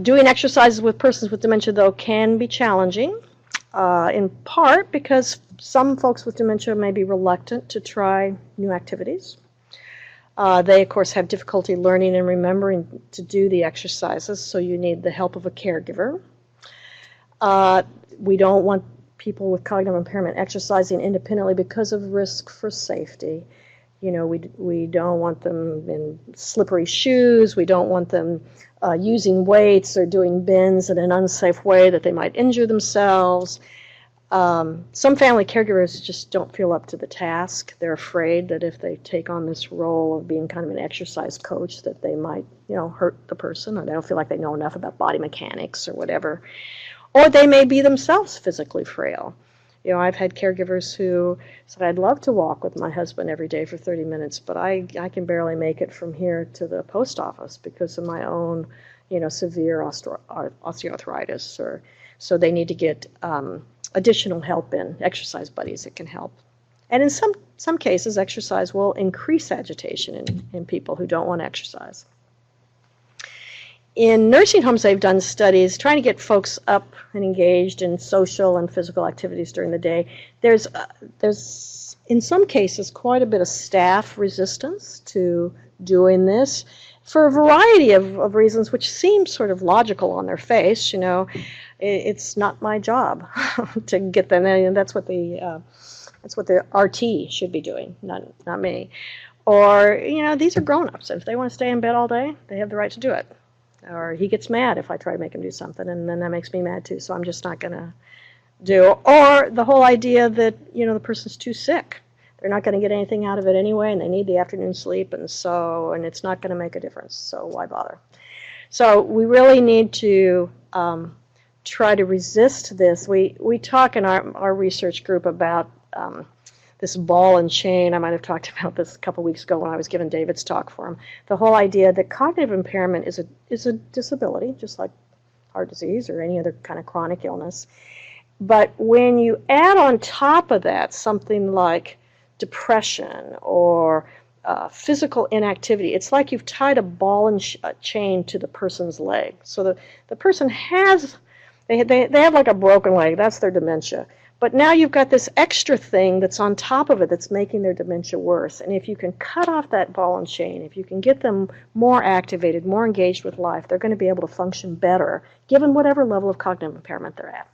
Doing exercises with persons with dementia, though, can be challenging, in part because some folks with dementia may be reluctant to try new activities. They, of course, have difficulty learning and remembering to do the exercises, so you need the help of a caregiver. We don't want people with cognitive impairment exercising independently because of risk for safety. You know, we don't want them in slippery shoes. We don't want them using weights or doing bends in an unsafe way that they might injure themselves. Some family caregivers just don't feel up to the task. They're afraid that if they take on this role of being kind of an exercise coach, that they might, you know, hurt the person, or they don't feel like they know enough about body mechanics or whatever. Or they may be themselves physically frail. You know, I've had caregivers who said, I'd love to walk with my husband every day for 30 minutes, but I can barely make it from here to the post office because of my own, you know, severe osteoarthritis. Or so they need to get additional help in exercise buddies that can help. And in some cases, exercise will increase agitation in people who don't want to exercise. In nursing homes, they've done studies trying to get folks up and engaged in social and physical activities during the day. There's in some cases, quite a bit of staff resistance to doing this for a variety of reasons, which seem sort of logical on their face. You know, it's not my job to get them in, and that's what the RT should be doing, not me. Or, you know, these are grown-ups, and if they want to stay in bed all day, they have the right to do it. Or he gets mad if I try to make him do something, and then that makes me mad too, so I'm just not going to do. Or the whole idea that, you know, the person's too sick. They're not going to get anything out of it anyway, and they need the afternoon sleep, and it's not going to make a difference, so why bother? So we really need to try to resist this. We talk in our research group about this ball and chain. I might have talked about this a couple weeks ago when I was giving David's talk for him. The whole idea that cognitive impairment is a disability, just like heart disease or any other kind of chronic illness. But when you add on top of that something like depression or physical inactivity, it's like you've tied a ball and chain to the person's leg. So the person they have like a broken leg. That's their dementia. But now you've got this extra thing that's on top of it that's making their dementia worse. And if you can cut off that ball and chain, if you can get them more activated, more engaged with life, they're going to be able to function better, given whatever level of cognitive impairment they're at.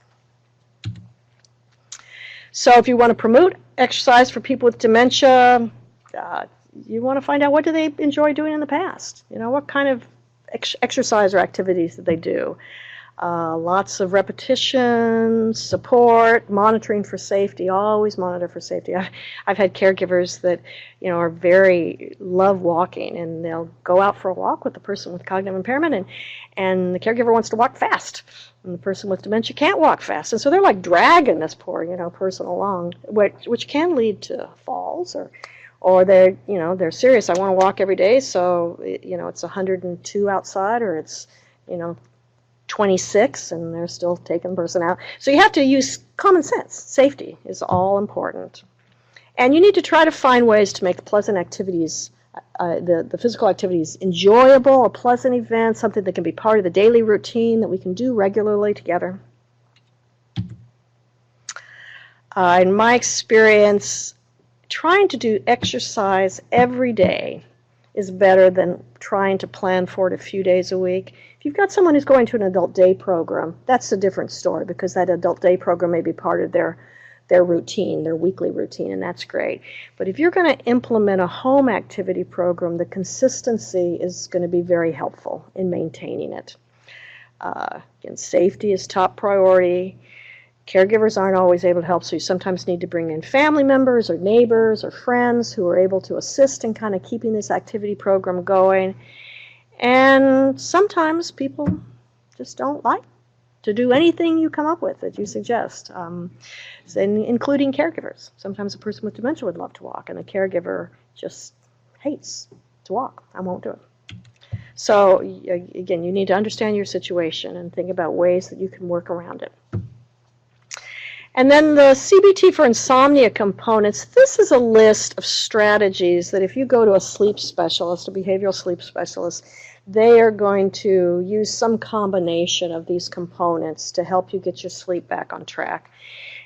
So if you want to promote exercise for people with dementia, you want to find out what do they enjoy doing in the past. You know, what kind of exercise or activities did they do? Lots of repetition, support, monitoring for safety. Always monitor for safety. I've had caregivers that, you know, love walking, and they'll go out for a walk with the person with cognitive impairment, and the caregiver wants to walk fast, and the person with dementia can't walk fast, and so they're like dragging this poor, you know, person along, which can lead to falls, or they're serious. I want to walk every day, so you know, it's 102 outside, or it's, you know, 26, and they're still taking the person out. So you have to use common sense. Safety is all important. And you need to try to find ways to make pleasant activities, the physical activities, enjoyable, a pleasant event, something that can be part of the daily routine that we can do regularly together. In my experience, trying to do exercise every day is better than trying to plan for it a few days a week. If you've got someone who's going to an adult day program, that's a different story, because that adult day program may be part of their routine, their weekly routine, and that's great. But if you're going to implement a home activity program, the consistency is going to be very helpful in maintaining it. Again, safety is top priority. Caregivers aren't always able to help, so you sometimes need to bring in family members or neighbors or friends who are able to assist in kind of keeping this activity program going. And sometimes people just don't like to do anything you come up with that you suggest, including caregivers. Sometimes a person with dementia would love to walk, and the caregiver just hates to walk. I won't do it. So again, you need to understand your situation and think about ways that you can work around it. And then the CBT for insomnia components, this is a list of strategies that if you go to a sleep specialist, a behavioral sleep specialist, they are going to use some combination of these components to help you get your sleep back on track.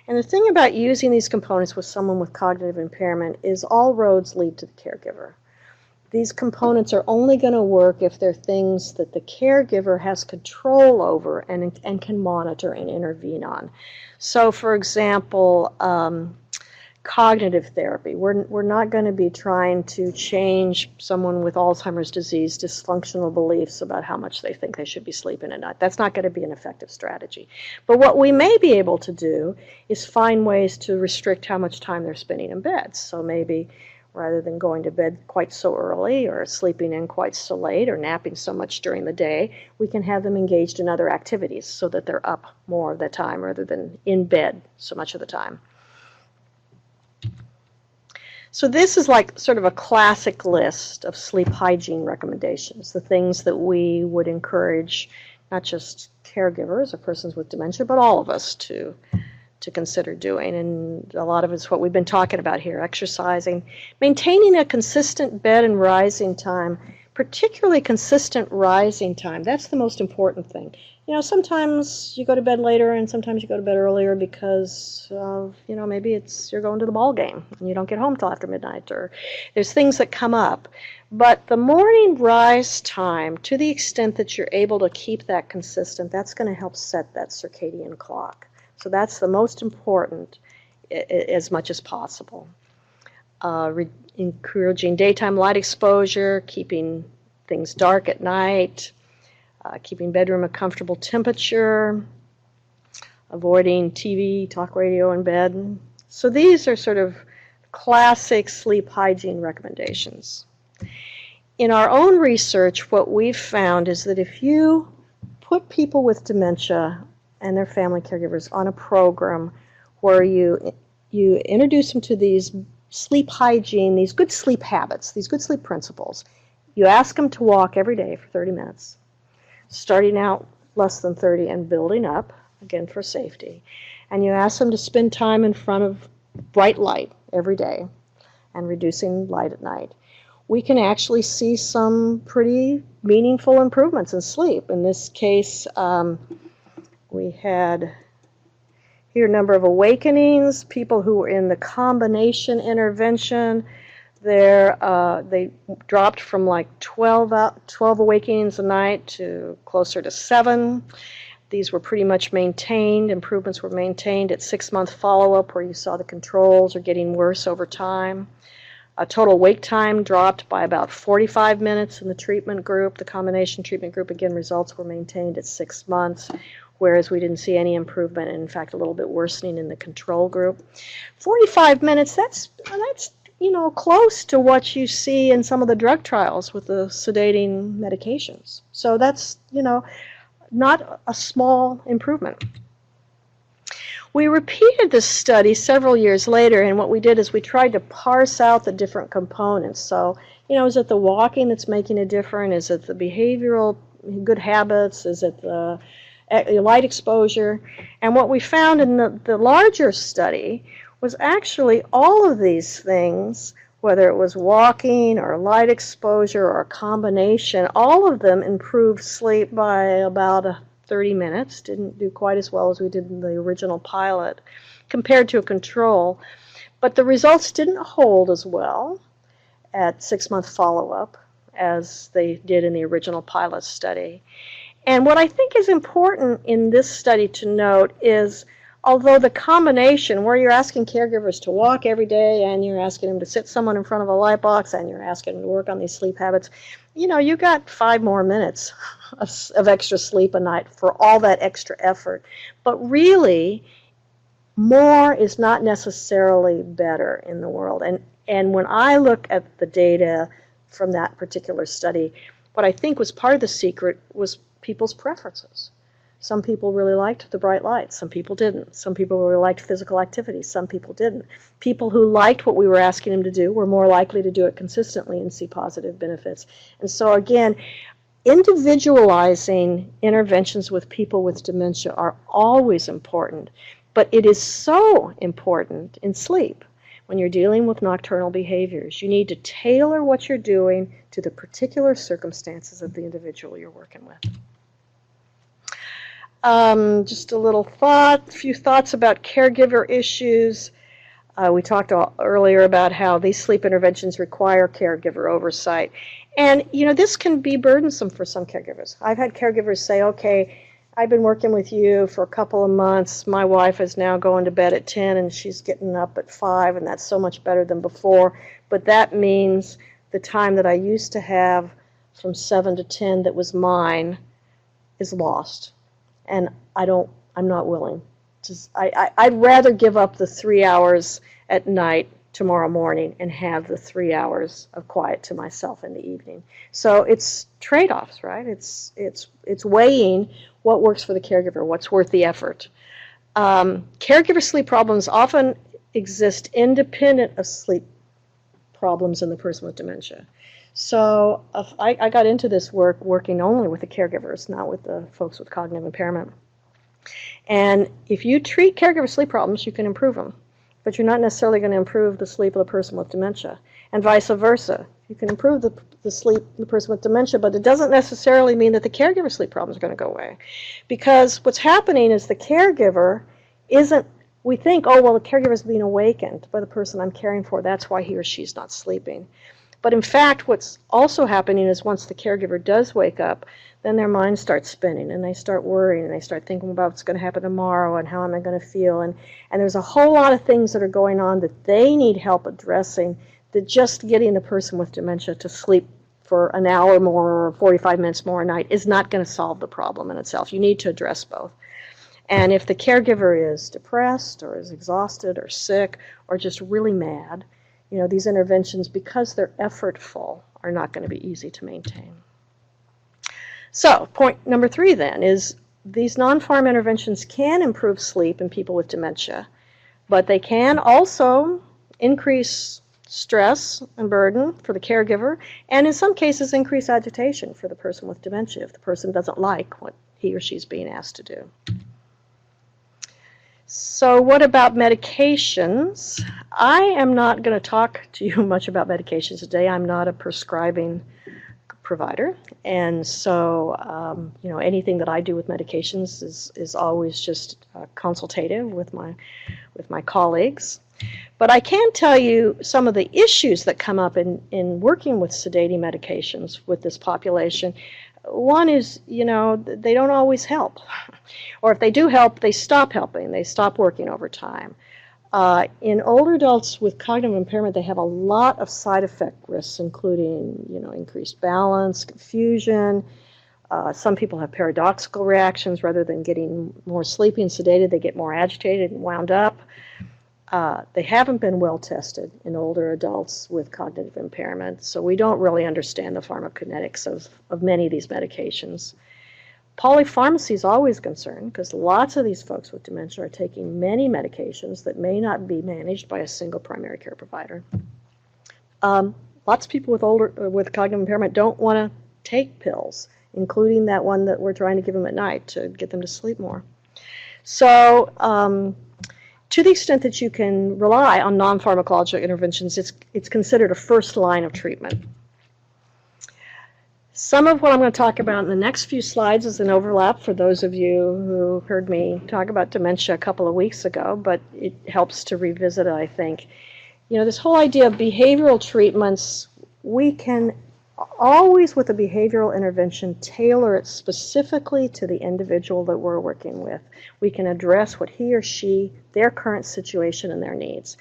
And the thing about using these components with someone with cognitive impairment is all roads lead to the caregiver. These components are only going to work if they're things that the caregiver has control over and can monitor and intervene on. So, for example, cognitive therapy. We're not going to be trying to change someone with Alzheimer's disease dysfunctional beliefs about how much they think they should be sleeping at night. That's not going to be an effective strategy. But what we may be able to do is find ways to restrict how much time they're spending in bed. So maybe rather than going to bed quite so early or sleeping in quite so late or napping so much during the day, we can have them engaged in other activities so that they're up more of the time rather than in bed so much of the time. So this is like sort of a classic list of sleep hygiene recommendations, the things that we would encourage not just caregivers or persons with dementia, but all of us to consider doing. And a lot of it's what we've been talking about here: exercising, maintaining a consistent bed and rising time, particularly consistent rising time. That's the most important thing. You know, sometimes you go to bed later and sometimes you go to bed earlier because of, you know, maybe it's you're going to the ball game and you don't get home till after midnight, or there's things that come up. But the morning rise time, to the extent that you're able to keep that consistent, that's going to help set that circadian clock. So that's the most important as much as possible. Encouraging daytime light exposure, keeping things dark at night, keeping bedroom a comfortable temperature, avoiding TV, talk radio in bed. So these are sort of classic sleep hygiene recommendations. In our own research, what we've found is that if you put people with dementia and their family caregivers on a program where you introduce them to these sleep hygiene, these good sleep habits, these good sleep principles. You ask them to walk every day for 30 minutes, starting out less than 30 and building up, again for safety. And you ask them to spend time in front of bright light every day and reducing light at night. We can actually see some pretty meaningful improvements in sleep. In this case, we had here a number of awakenings, people who were in the combination intervention. They dropped from like 12 awakenings a night to closer to 7. These were pretty much maintained. Improvements were maintained at 6-month follow-up, where you saw the controls are getting worse over time. Total wake time dropped by about 45 minutes in the treatment group. The combination treatment group, again, results were maintained at 6 months, whereas we didn't see any improvement, and in fact a little bit worsening in the control group. 45 minutes, that's you know, close to what you see in some of the drug trials with the sedating medications. So that's, you know, not a small improvement. We repeated this study several years later, and what we did is we tried to parse out the different components. So, you know, is it the walking that's making a difference? Is it the behavioral good habits? Is it the light exposure? And what we found in the larger study was actually all of these things, whether it was walking or light exposure or a combination, all of them improved sleep by about 30 minutes. Didn't do quite as well as we did in the original pilot compared to a control. But the results didn't hold as well at 6-month follow-up as they did in the original pilot study. And what I think is important in this study to note is, although the combination where you're asking caregivers to walk every day and you're asking them to sit someone in front of a light box and you're asking them to work on these sleep habits, you know, you got 5 more minutes of extra sleep a night for all that extra effort. But really, more is not necessarily better in the world. And when I look at the data from that particular study, what I think was part of the secret was people's preferences. Some people really liked the bright lights. Some people didn't. Some people really liked physical activity. Some people didn't. People who liked what we were asking them to do were more likely to do it consistently and see positive benefits. And so again, individualizing interventions with people with dementia are always important, but it is so important in sleep. When you're dealing with nocturnal behaviors, you need to tailor what you're doing to the particular circumstances of the individual you're working with. Just a few thoughts about caregiver issues. We talked earlier about how these sleep interventions require caregiver oversight. And, you know, this can be burdensome for some caregivers. I've had caregivers say, okay, I've been working with you for a couple of months. My wife is now going to bed at 10 and she's getting up at 5, and that's so much better than before. But that means the time that I used to have from 7 to 10 that was mine is lost. And I'm not willing. I'd rather give up the 3 hours at night tomorrow morning and have the 3 hours of quiet to myself in the evening. So it's trade-offs, right? It's weighing what works for the caregiver, what's worth the effort. Caregiver sleep problems often exist independent of sleep problems in the person with dementia. So I got into this work working only with the caregivers, not with the folks with cognitive impairment. And if you treat caregiver sleep problems, you can improve them. But you're not necessarily going to improve the sleep of the person with dementia, and vice versa. You can improve the sleep of the person with dementia, but it doesn't necessarily mean that the caregiver sleep problems are going to go away. Because what's happening is the caregiver isn't, we think, oh, well, the caregiver is being awakened by the person I'm caring for. That's why he or she's not sleeping. But in fact, what's also happening is once the caregiver does wake up, then their mind starts spinning and they start worrying and they start thinking about what's going to happen tomorrow and how am I going to feel. And there's a whole lot of things that are going on that they need help addressing, that just getting the person with dementia to sleep for an hour more or 45 minutes more a night is not going to solve the problem in itself. You need to address both. And if the caregiver is depressed or is exhausted or sick or just really mad, these interventions, because they're effortful, are not going to be easy to maintain. So, point number 3 then is these non-pharm interventions can improve sleep in people with dementia, but they can also increase stress and burden for the caregiver, and in some cases increase agitation for the person with dementia if the person doesn't like what he or she's being asked to do. So what about medications? I am not going to talk to you much about medications today. I'm not a prescribing provider, and so anything that I do with medications is always just consultative with my colleagues. But I can tell you some of the issues that come up in working with sedating medications with this population. One is, they don't always help. Or if they do help, they stop helping. They stop working over time. In older adults with cognitive impairment, they have a lot of side effect risks, including, increased balance, confusion. Some people have paradoxical reactions. Rather than getting more sleepy and sedated, they get more agitated and wound up. They haven't been well tested in older adults with cognitive impairment, so we don't really understand the pharmacokinetics of many of these medications. Polypharmacy is always a concern because lots of these folks with dementia are taking many medications that may not be managed by a single primary care provider. Lots of people with cognitive impairment don't want to take pills, including that one that we're trying to give them at night to get them to sleep more. So to the extent that you can rely on non-pharmacological interventions, it's considered a first line of treatment. Some of what I'm going to talk about in the next few slides is an overlap for those of you who heard me talk about dementia a couple of weeks ago, but it helps to revisit it, I think. This whole idea of behavioral treatments, we can always, with a behavioral intervention, tailor it specifically to the individual that we're working with. We can address what he or she, their current situation and their needs.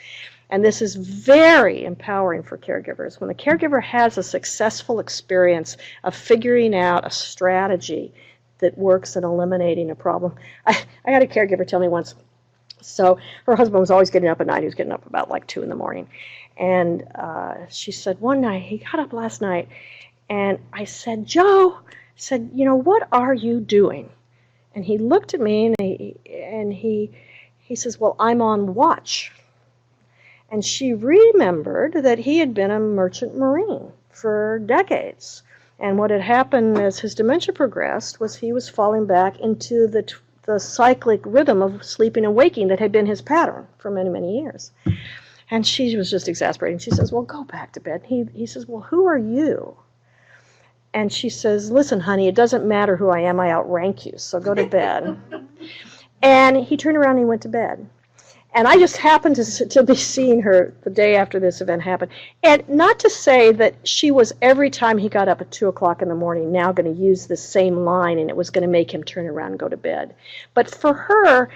And this is very empowering for caregivers. When a caregiver has a successful experience of figuring out a strategy that works in eliminating a problem. I had a caregiver tell me once, so her husband was always getting up at night. He was getting up about like 2 in the morning. And she said, one night, he got up last night, and I said, Joe, what are you doing? And he looked at me, and he says, well, I'm on watch. And she remembered that he had been a merchant marine for decades. And what had happened as his dementia progressed was he was falling back into the cyclic rhythm of sleeping and waking that had been his pattern for many, many years. And she was just exasperating. She says, well, go back to bed. He says, well, who are you? And she says, listen, honey, it doesn't matter who I am. I outrank you, so go to bed. And he turned around and he went to bed. And I just happened to be seeing her the day after this event happened. And not to say that she was, every time he got up at 2 o'clock in the morning, now going to use the same line and it was going to make him turn around and go to bed. But for her,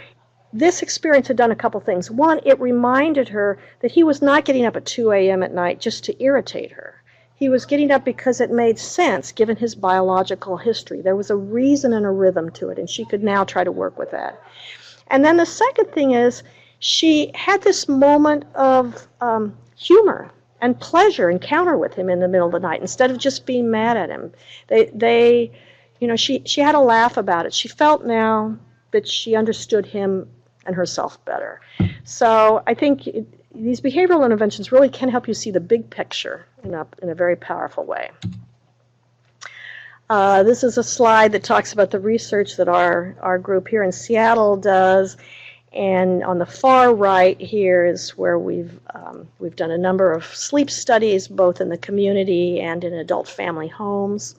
this experience had done a couple things. One, it reminded her that he was not getting up at 2 a.m. at night just to irritate her. He was getting up because it made sense, given his biological history. There was a reason and a rhythm to it, and she could now try to work with that. And then the second thing is, she had this moment of humor and pleasure encounter with him in the middle of the night, instead of just being mad at him. She had a laugh about it. She felt now that she understood him and herself better. So I think these behavioral interventions really can help you see the big picture in a very powerful way. This is a slide that talks about the research that our group here in Seattle does. And on the far right here is where we've done a number of sleep studies, both in the community and in adult family homes.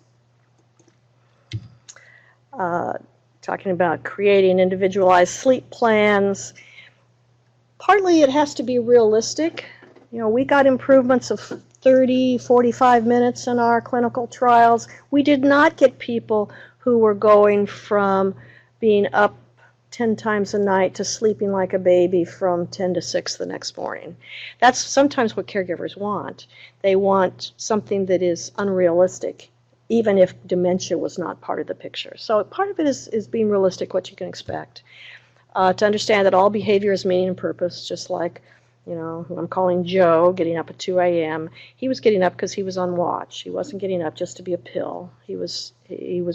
Talking about creating individualized sleep plans. Partly it has to be realistic. We got improvements of 30, 45 minutes in our clinical trials. We did not get people who were going from being up 10 times a night to sleeping like a baby from 10 to 6 the next morning. That's sometimes what caregivers want. They want something that is unrealistic, even if dementia was not part of the picture. So part of it is being realistic, what you can expect. To understand that all behavior is meaning and purpose, just like, who I'm calling Joe, getting up at 2 a.m. He was getting up because he was on watch. He wasn't getting up just to be a pill. He was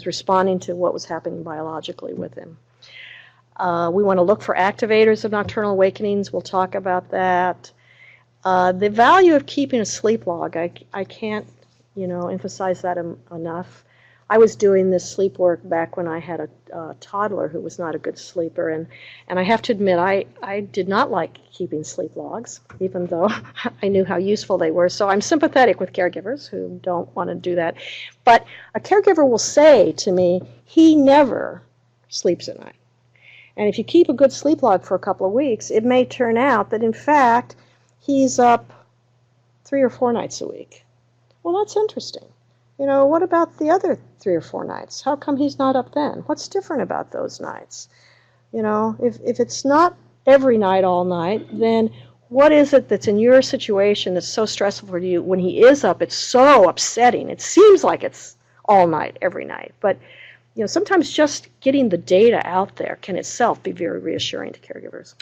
responding to what was happening biologically with him. We want to look for activators of nocturnal awakenings. We'll talk about that. The value of keeping a sleep log, I can't emphasize that enough. I was doing this sleep work back when I had a toddler who was not a good sleeper, and I have to admit I did not like keeping sleep logs, even though I knew how useful they were. So I'm sympathetic with caregivers who don't want to do that. But a caregiver will say to me, he never sleeps at night. And if you keep a good sleep log for a couple of weeks, it may turn out that, in fact, he's up 3 or 4 nights a week. Well, that's interesting. What about the other 3 or 4 nights? How come he's not up then? What's different about those nights? If it's not every night, all night, then what is it that's in your situation that's so stressful for you? When he is up, it's so upsetting. It seems like it's all night, every night. But sometimes just getting the data out there can itself be very reassuring to caregivers.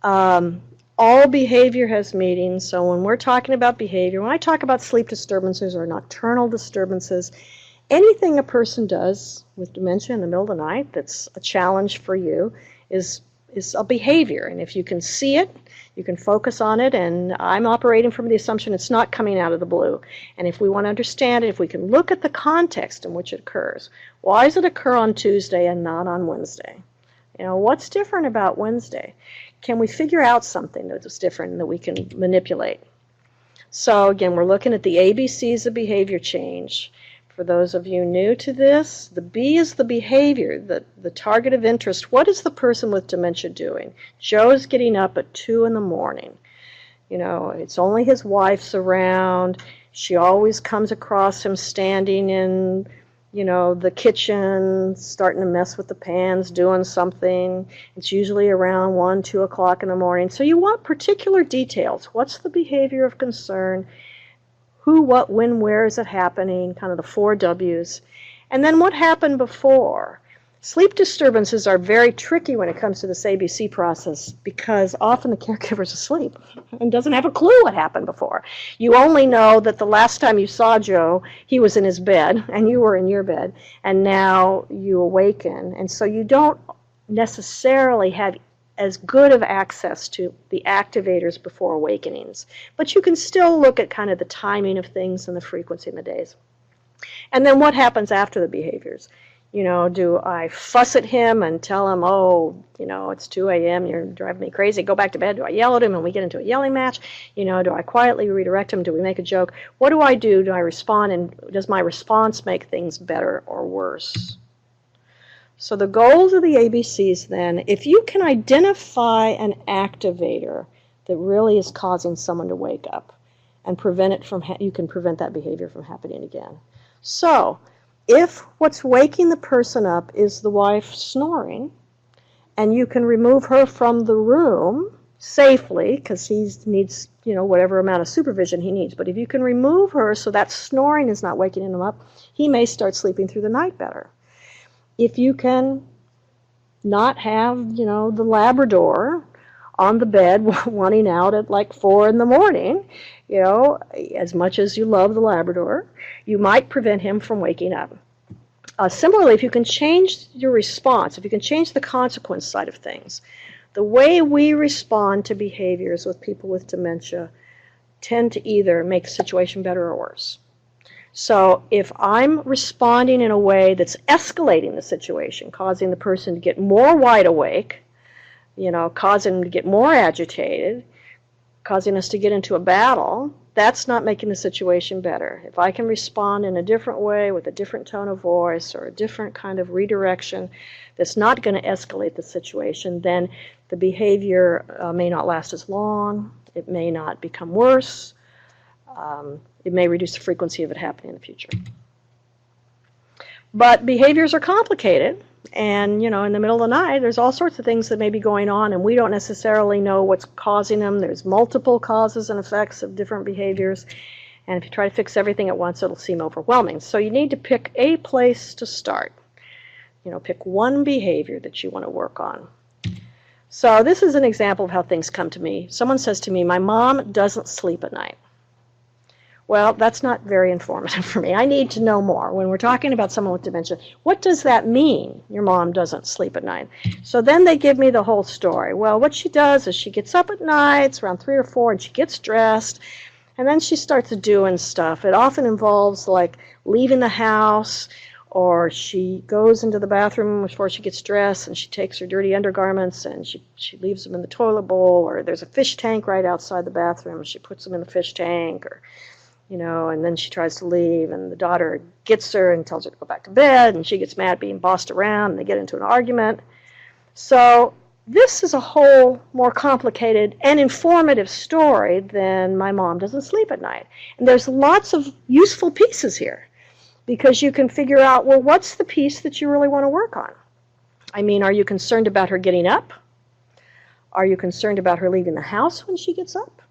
All behavior has meaning, so when we're talking about behavior, when I talk about sleep disturbances or nocturnal disturbances, anything a person does with dementia in the middle of the night that's a challenge for you is a behavior. And if you can see it, you can focus on it, and I'm operating from the assumption it's not coming out of the blue. And if we want to understand it, if we can look at the context in which it occurs, why does it occur on Tuesday and not on Wednesday? What's different about Wednesday? Can we figure out something that's different and that we can manipulate? So again, we're looking at the ABCs of behavior change. For those of you new to this, the B is the behavior, the target of interest. What is the person with dementia doing? Joe's getting up at 2 in the morning. It's only his wife's around. She always comes across him standing in the kitchen, starting to mess with the pans, doing something. It's usually around 1, 2 o'clock in the morning. So you want particular details. What's the behavior of concern? Who, what, when, where is it happening? Kind of the 4 W's. And then what happened before? Sleep disturbances are very tricky when it comes to this ABC process because often the caregiver's asleep and doesn't have a clue what happened before. You only know that the last time you saw Joe, he was in his bed and you were in your bed, and now you awaken. And so you don't necessarily have as good of access to the activators before awakenings. But you can still look at kind of the timing of things and the frequency in the days. And then what happens after the behaviors? Do I fuss at him and tell him, oh, it's 2 a.m., you're driving me crazy, go back to bed? Do I yell at him and we get into a yelling match? Do I quietly redirect him? Do we make a joke? What do I do? Do I respond? And does my response make things better or worse? So the goals of the ABCs then, if you can identify an activator that really is causing someone to wake up and prevent it from, you can prevent that behavior from happening again. So if what's waking the person up is the wife snoring, and you can remove her from the room safely, because he needs, whatever amount of supervision he needs, but if you can remove her so that snoring is not waking him up, he may start sleeping through the night better. If you can not have, the Labrador on the bed wanting out at like 4 in the morning, as much as you love the Labrador, you might prevent him from waking up. Similarly, if you can change your response, if you can change the consequence side of things, the way we respond to behaviors with people with dementia tend to either make the situation better or worse. So if I'm responding in a way that's escalating the situation, causing the person to get more wide awake, causing them to get more agitated, causing us to get into a battle, that's not making the situation better. If I can respond in a different way with a different tone of voice or a different kind of redirection that's not going to escalate the situation, then the behavior may not last as long, it may not become worse, it may reduce the frequency of it happening in the future. But behaviors are complicated, and in the middle of the night there's all sorts of things that may be going on and we don't necessarily know what's causing them. There's multiple causes and effects of different behaviors, and if you try to fix everything at once it'll seem overwhelming. So you need to pick a place to start. Pick one behavior that you want to work on. So this is an example of how things come to me. Someone says to me, my mom doesn't sleep at night. Well, that's not very informative for me. I need to know more. When we're talking about someone with dementia, what does that mean, your mom doesn't sleep at night? So then they give me the whole story. Well, what she does is she gets up at night, it's around 3 or 4, and she gets dressed, and then she starts doing stuff. It often involves like leaving the house, or she goes into the bathroom before she gets dressed and she takes her dirty undergarments and she leaves them in the toilet bowl, or there's a fish tank right outside the bathroom and she puts them in the fish tank, or and then she tries to leave, and the daughter gets her and tells her to go back to bed, and she gets mad being bossed around, and they get into an argument. So this is a whole more complicated and informative story than my mom doesn't sleep at night. And there's lots of useful pieces here, because you can figure out, well, what's the piece that you really want to work on? I mean, are you concerned about her getting up? Are you concerned about her leaving the house when she gets up?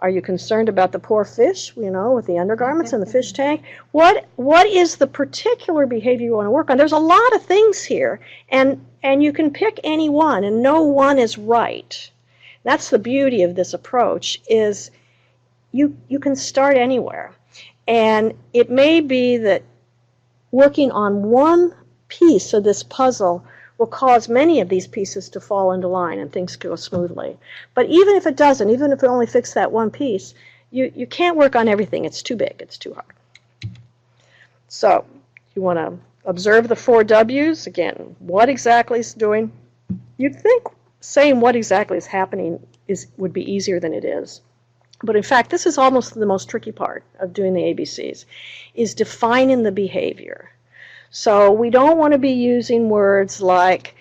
Are you concerned about the poor fish, with the undergarments in the fish tank? What is the particular behavior you want to work on? There's a lot of things here, and you can pick any one, and no one is right. That's the beauty of this approach, is you can start anywhere. And it may be that working on one piece of this puzzle will cause many of these pieces to fall into line and things go smoothly. But even if it doesn't, even if it only fixes that one piece, you can't work on everything. It's too big. It's too hard. So you want to observe the 4 W's. Again, what exactly is doing? You'd think saying what exactly is happening would be easier than it is. But in fact, this is almost the most tricky part of doing the ABCs, is defining the behavior. So we don't want to be using words like,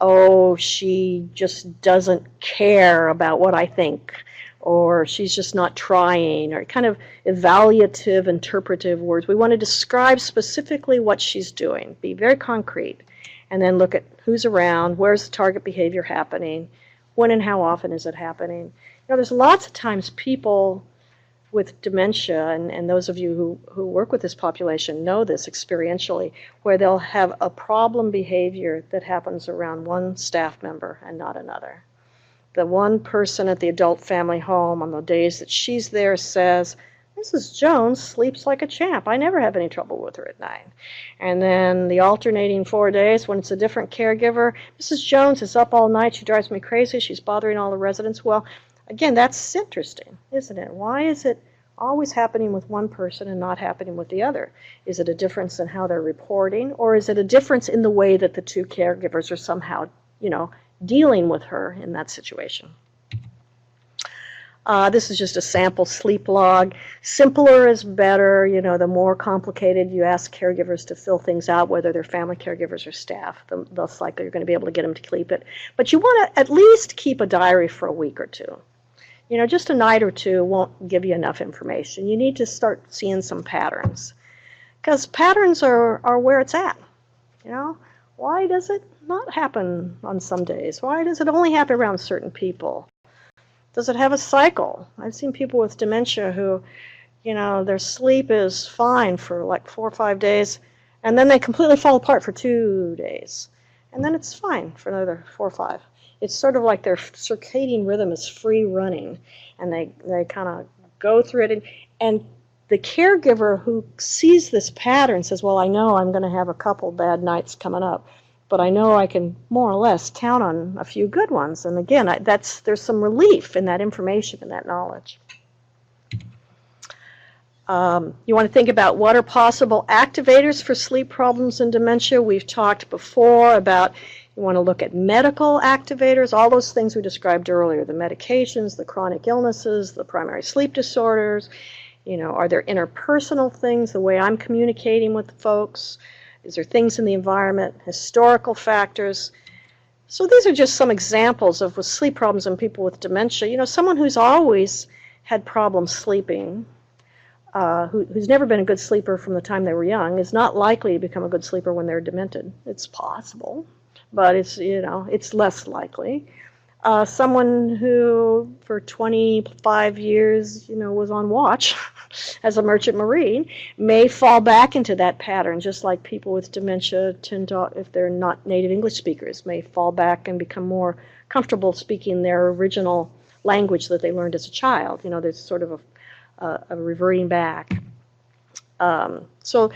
oh, she just doesn't care about what I think, or she's just not trying, or kind of evaluative, interpretive words. We want to describe specifically what she's doing, be very concrete, and then look at who's around, where's the target behavior happening, when and how often is it happening. There's lots of times people with dementia, and those of you who work with this population know this experientially, where they'll have a problem behavior that happens around one staff member and not another. The one person at the adult family home on the days that she's there says, Mrs. Jones sleeps like a champ. I never have any trouble with her at night. And then the alternating 4 days when it's a different caregiver, Mrs. Jones is up all night. She drives me crazy. She's bothering all the residents. Well, again, that's interesting, isn't it? Why is it always happening with one person and not happening with the other? Is it a difference in how they're reporting, or is it a difference in the way that the 2 caregivers are somehow, dealing with her in that situation? This is just a sample sleep log. Simpler is better. You know, the more complicated you ask caregivers to fill things out, whether they're family caregivers or staff, the less likely you're going to be able to get them to keep it. But you want to at least keep a diary for a week or two. You know, just a night or two won't give you enough information. You need to start seeing some patterns, because patterns are where it's at. You know, why does it not happen on some days? Why does it only happen around certain people? Does it have a cycle? I've seen people with dementia who, you know, their sleep is fine for like 4 or 5 days, and then they completely fall apart for 2 days, and then it's fine for another 4 or 5. It's sort of like their circadian rhythm is free running, and they kind of go through it. And the caregiver who sees this pattern says, well, I know I'm going to have a couple bad nights coming up, but I know I can more or less count on a few good ones. And again, there's some relief in that information and that knowledge. You want to think about what are possible activators for sleep problems and dementia. We've talked before about you want to look at medical activators, all those things we described earlier, the medications, the chronic illnesses, the primary sleep disorders. You know, are there interpersonal things, the way I'm communicating with folks? Is there things in the environment, historical factors? So these are just some examples of with sleep problems in people with dementia. You know, someone who's always had problems sleeping, who's never been a good sleeper from the time they were young, is not likely to become a good sleeper when they're demented. It's possible, but it's, you know, it's less likely. Someone who for 25 years, you know, was on watch as a merchant marine may fall back into that pattern, just like people with dementia tend to, if they're not native English speakers, may fall back and become more comfortable speaking their original language that they learned as a child. You know, there's sort of a reverting back. So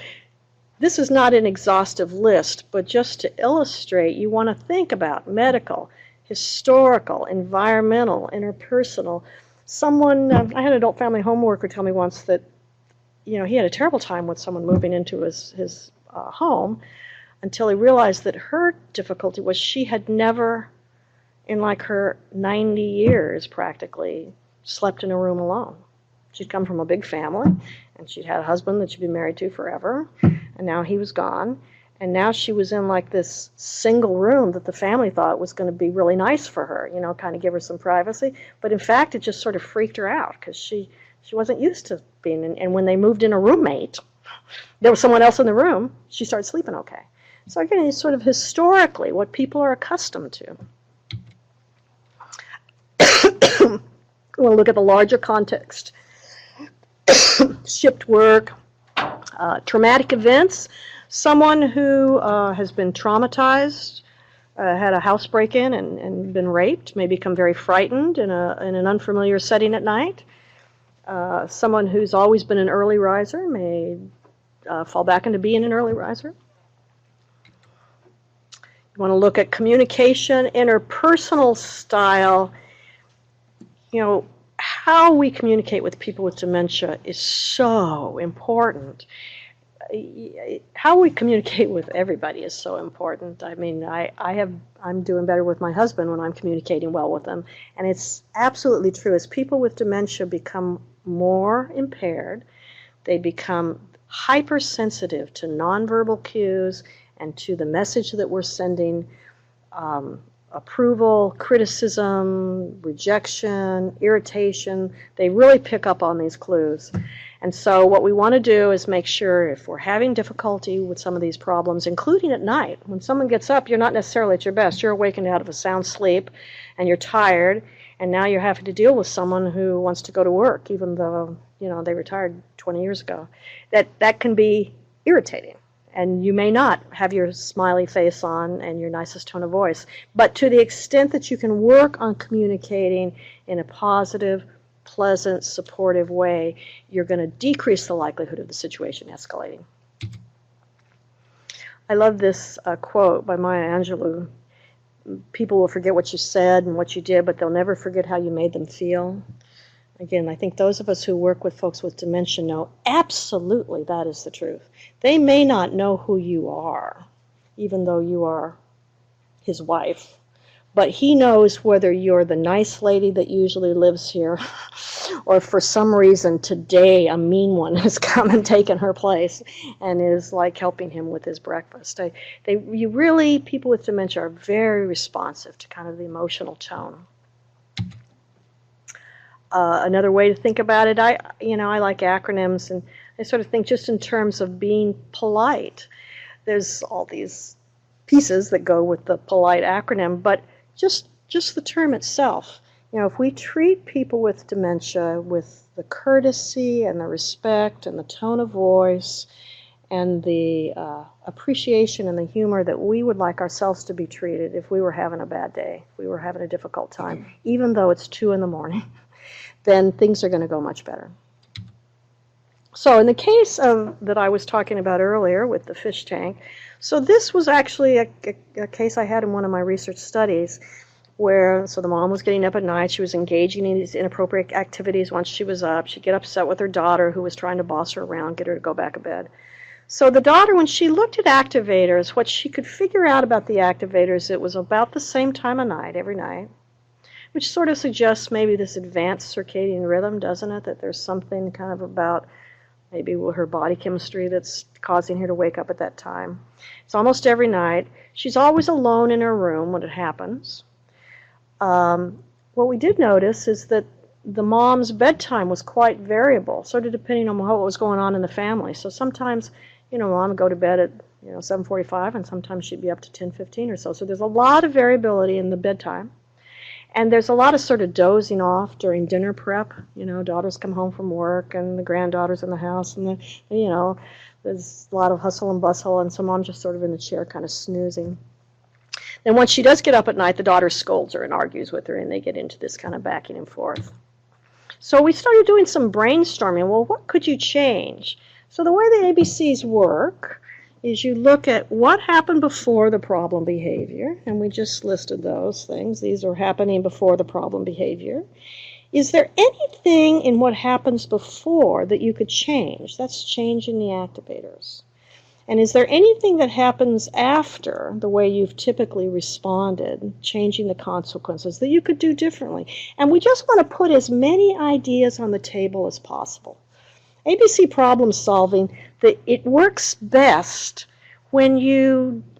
this is not an exhaustive list, but just to illustrate, you want to think about medical, historical, environmental, interpersonal. Someone, I had an adult family home worker tell me once that, you know, he had a terrible time with someone moving into his home until he realized that her difficulty was she had never, in like her 90 years practically, slept in a room alone. She'd come from a big family, and she'd had a husband that she'd been married to forever, and now he was gone. And now she was in like this single room that the family thought was going to be really nice for her, you know, kind of give her some privacy. But in fact, it just sort of freaked her out because she wasn't used to being in. And when they moved in a roommate, there was someone else in the room, she started sleeping okay. So again, it's sort of historically what people are accustomed to. We want to look at the larger context. Shift work, traumatic events. Someone who has been traumatized, had a house break-in and been raped, may become very frightened in an unfamiliar setting at night. Someone who's always been an early riser may fall back into being an early riser. You want to look at communication, interpersonal style. You know, how we communicate with people with dementia is so important. How we communicate with everybody is so important. I mean, I'm doing better with my husband when I'm communicating well with him, and it's absolutely true. As people with dementia become more impaired, they become hypersensitive to nonverbal cues and to the message that we're sending. Approval, criticism, rejection, irritation, they really pick up on these clues. And so what we want to do is make sure if we're having difficulty with some of these problems, including at night, when someone gets up, you're not necessarily at your best. You're awakened out of a sound sleep, and you're tired, and now you're having to deal with someone who wants to go to work, even though, you know, they retired 20 years ago. That can be irritating. And you may not have your smiley face on and your nicest tone of voice. But to the extent that you can work on communicating in a positive, pleasant, supportive way, you're going to decrease the likelihood of the situation escalating. I love this quote by Maya Angelou. People will forget what you said and what you did, but they'll never forget how you made them feel. Again, I think those of us who work with folks with dementia know absolutely that is the truth. They may not know who you are, even though you are his wife, but he knows whether you're the nice lady that usually lives here or for some reason today a mean one has come and taken her place and is like helping him with his breakfast. People with dementia are very responsive to kind of the emotional tone. Another way to think about it, I like acronyms, and I sort of think just in terms of being polite. There's all these pieces that go with the polite acronym, but just the term itself. If we treat people with dementia with the courtesy and the respect and the tone of voice and the appreciation and the humor that we would like ourselves to be treated if we were having a bad day, if we were having a difficult time, even though it's 2 in the morning, then things are going to go much better. So in the case that I was talking about earlier with the fish tank, so this was actually a case I had in one of my research studies where, so the mom was getting up at night, she was engaging in these inappropriate activities once she was up. She'd get upset with her daughter who was trying to boss her around, get her to go back to bed. So the daughter, when she looked at activators, what she could figure out about the activators, it was about the same time of night, every night, which sort of suggests maybe this advanced circadian rhythm, doesn't it? That there's something kind of about maybe her body chemistry that's causing her to wake up at that time. It's almost every night. She's always alone in her room when it happens. What we did notice is that the mom's bedtime was quite variable, sort of depending on what was going on in the family. So sometimes, mom would go to bed at 7:45, and sometimes she'd be up to 10:15 or so. So there's a lot of variability in the bedtime. And there's a lot of sort of dozing off during dinner prep. Daughters come home from work and the granddaughter's in the house, and there's a lot of hustle and bustle, and so mom's just sort of in the chair kind of snoozing. Then once she does get up at night, the daughter scolds her and argues with her, and they get into this kind of backing and forth. So we started doing some brainstorming. Well, what could you change? So the way the ABCs work is you look at what happened before the problem behavior, and we just listed those things. These are happening before the problem behavior. Is there anything in what happens before that you could change? That's changing the activators. And is there anything that happens after the way you've typically responded, changing the consequences, that you could do differently? And we just want to put as many ideas on the table as possible. ABC problem solving, it works best when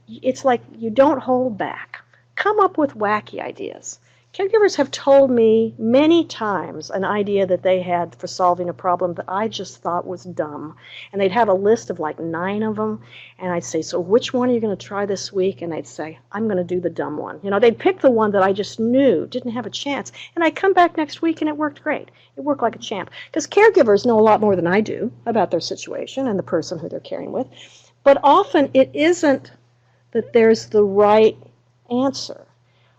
it's like you don't hold back. Come up with wacky ideas. Caregivers have told me many times an idea that they had for solving a problem that I just thought was dumb. And they'd have a list of like 9 of them, and I'd say, so which one are you going to try this week? And they'd say, I'm going to do the dumb one. They'd pick the one that I just knew didn't have a chance. And I'd come back next week and it worked great. It worked like a champ. Because caregivers know a lot more than I do about their situation and the person who they're caring with. But often it isn't that there's the right answer.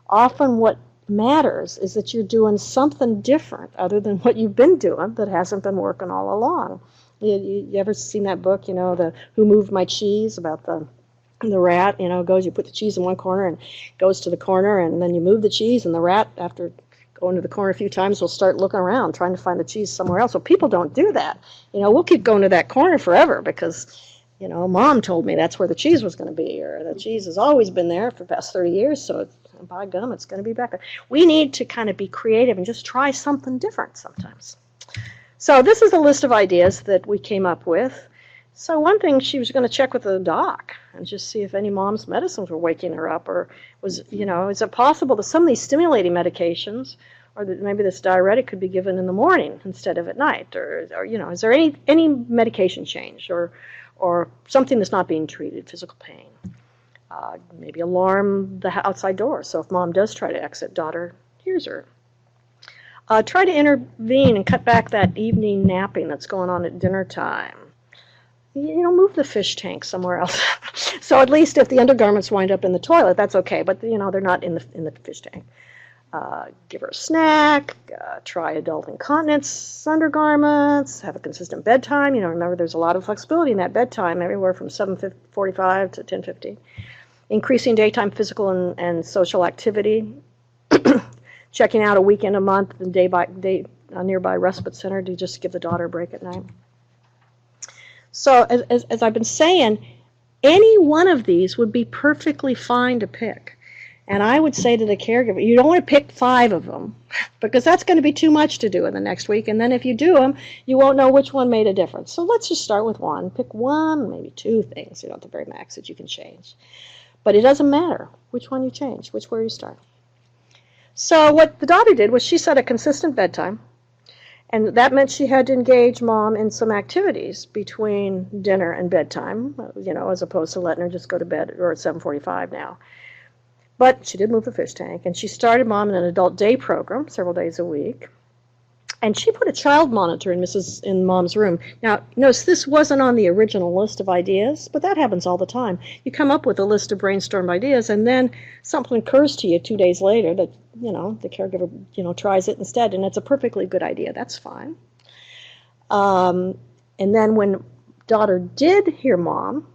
Often what matters is that you're doing something different other than what you've been doing that hasn't been working all along. You ever seen that book, the Who Moved My Cheese, about the rat, goes, you put the cheese in one corner and goes to the corner, and then you move the cheese, and the rat, after going to the corner a few times, will start looking around trying to find the cheese somewhere else. So people don't do that. We'll keep going to that corner forever because mom told me that's where the cheese was going to be, or the cheese has always been there for the past 30 years, so by gum, it's going to be back there. We need to kind of be creative and just try something different sometimes. So this is a list of ideas that we came up with. So one thing, she was going to check with the doc and just see if any mom's medicines were waking her up, or is it possible that some of these stimulating medications, or that maybe this diuretic could be given in the morning instead of at night, or is there any medication change, or something that's not being treated, physical pain. Maybe alarm the outside door, so if mom does try to exit, daughter hears her. Try to intervene and cut back that evening napping that's going on at dinner time. Move the fish tank somewhere else. So at least if the undergarments wind up in the toilet, that's okay, but they're not in the fish tank. Give her a snack, try adult incontinence undergarments, have a consistent bedtime. Remember, there's a lot of flexibility in that bedtime, everywhere from 7:45 to 10:15. Increasing daytime physical and social activity. Checking out a weekend a month and day by day a nearby respite center to just give the daughter a break at night. So as I've been saying, any one of these would be perfectly fine to pick. And I would say to the caregiver, you don't want to pick 5 of them because that's going to be too much to do in the next week. And then if you do them, you won't know which one made a difference. So let's just start with 1. Pick 1, maybe 2 things, at the very max that you can change. But it doesn't matter which one you change, where you start. So what the daughter did was she set a consistent bedtime. And that meant she had to engage Mom in some activities between dinner and bedtime, as opposed to letting her just go to bed or at 7:45 now. But she did move the fish tank, and she started Mom in an adult day program several days a week. And she put a child monitor in Mom's room. Now, notice this wasn't on the original list of ideas, but that happens all the time. You come up with a list of brainstormed ideas, and then something occurs to you 2 days later that, the caregiver, tries it instead, and it's a perfectly good idea. That's fine. And then when daughter did hear Mom,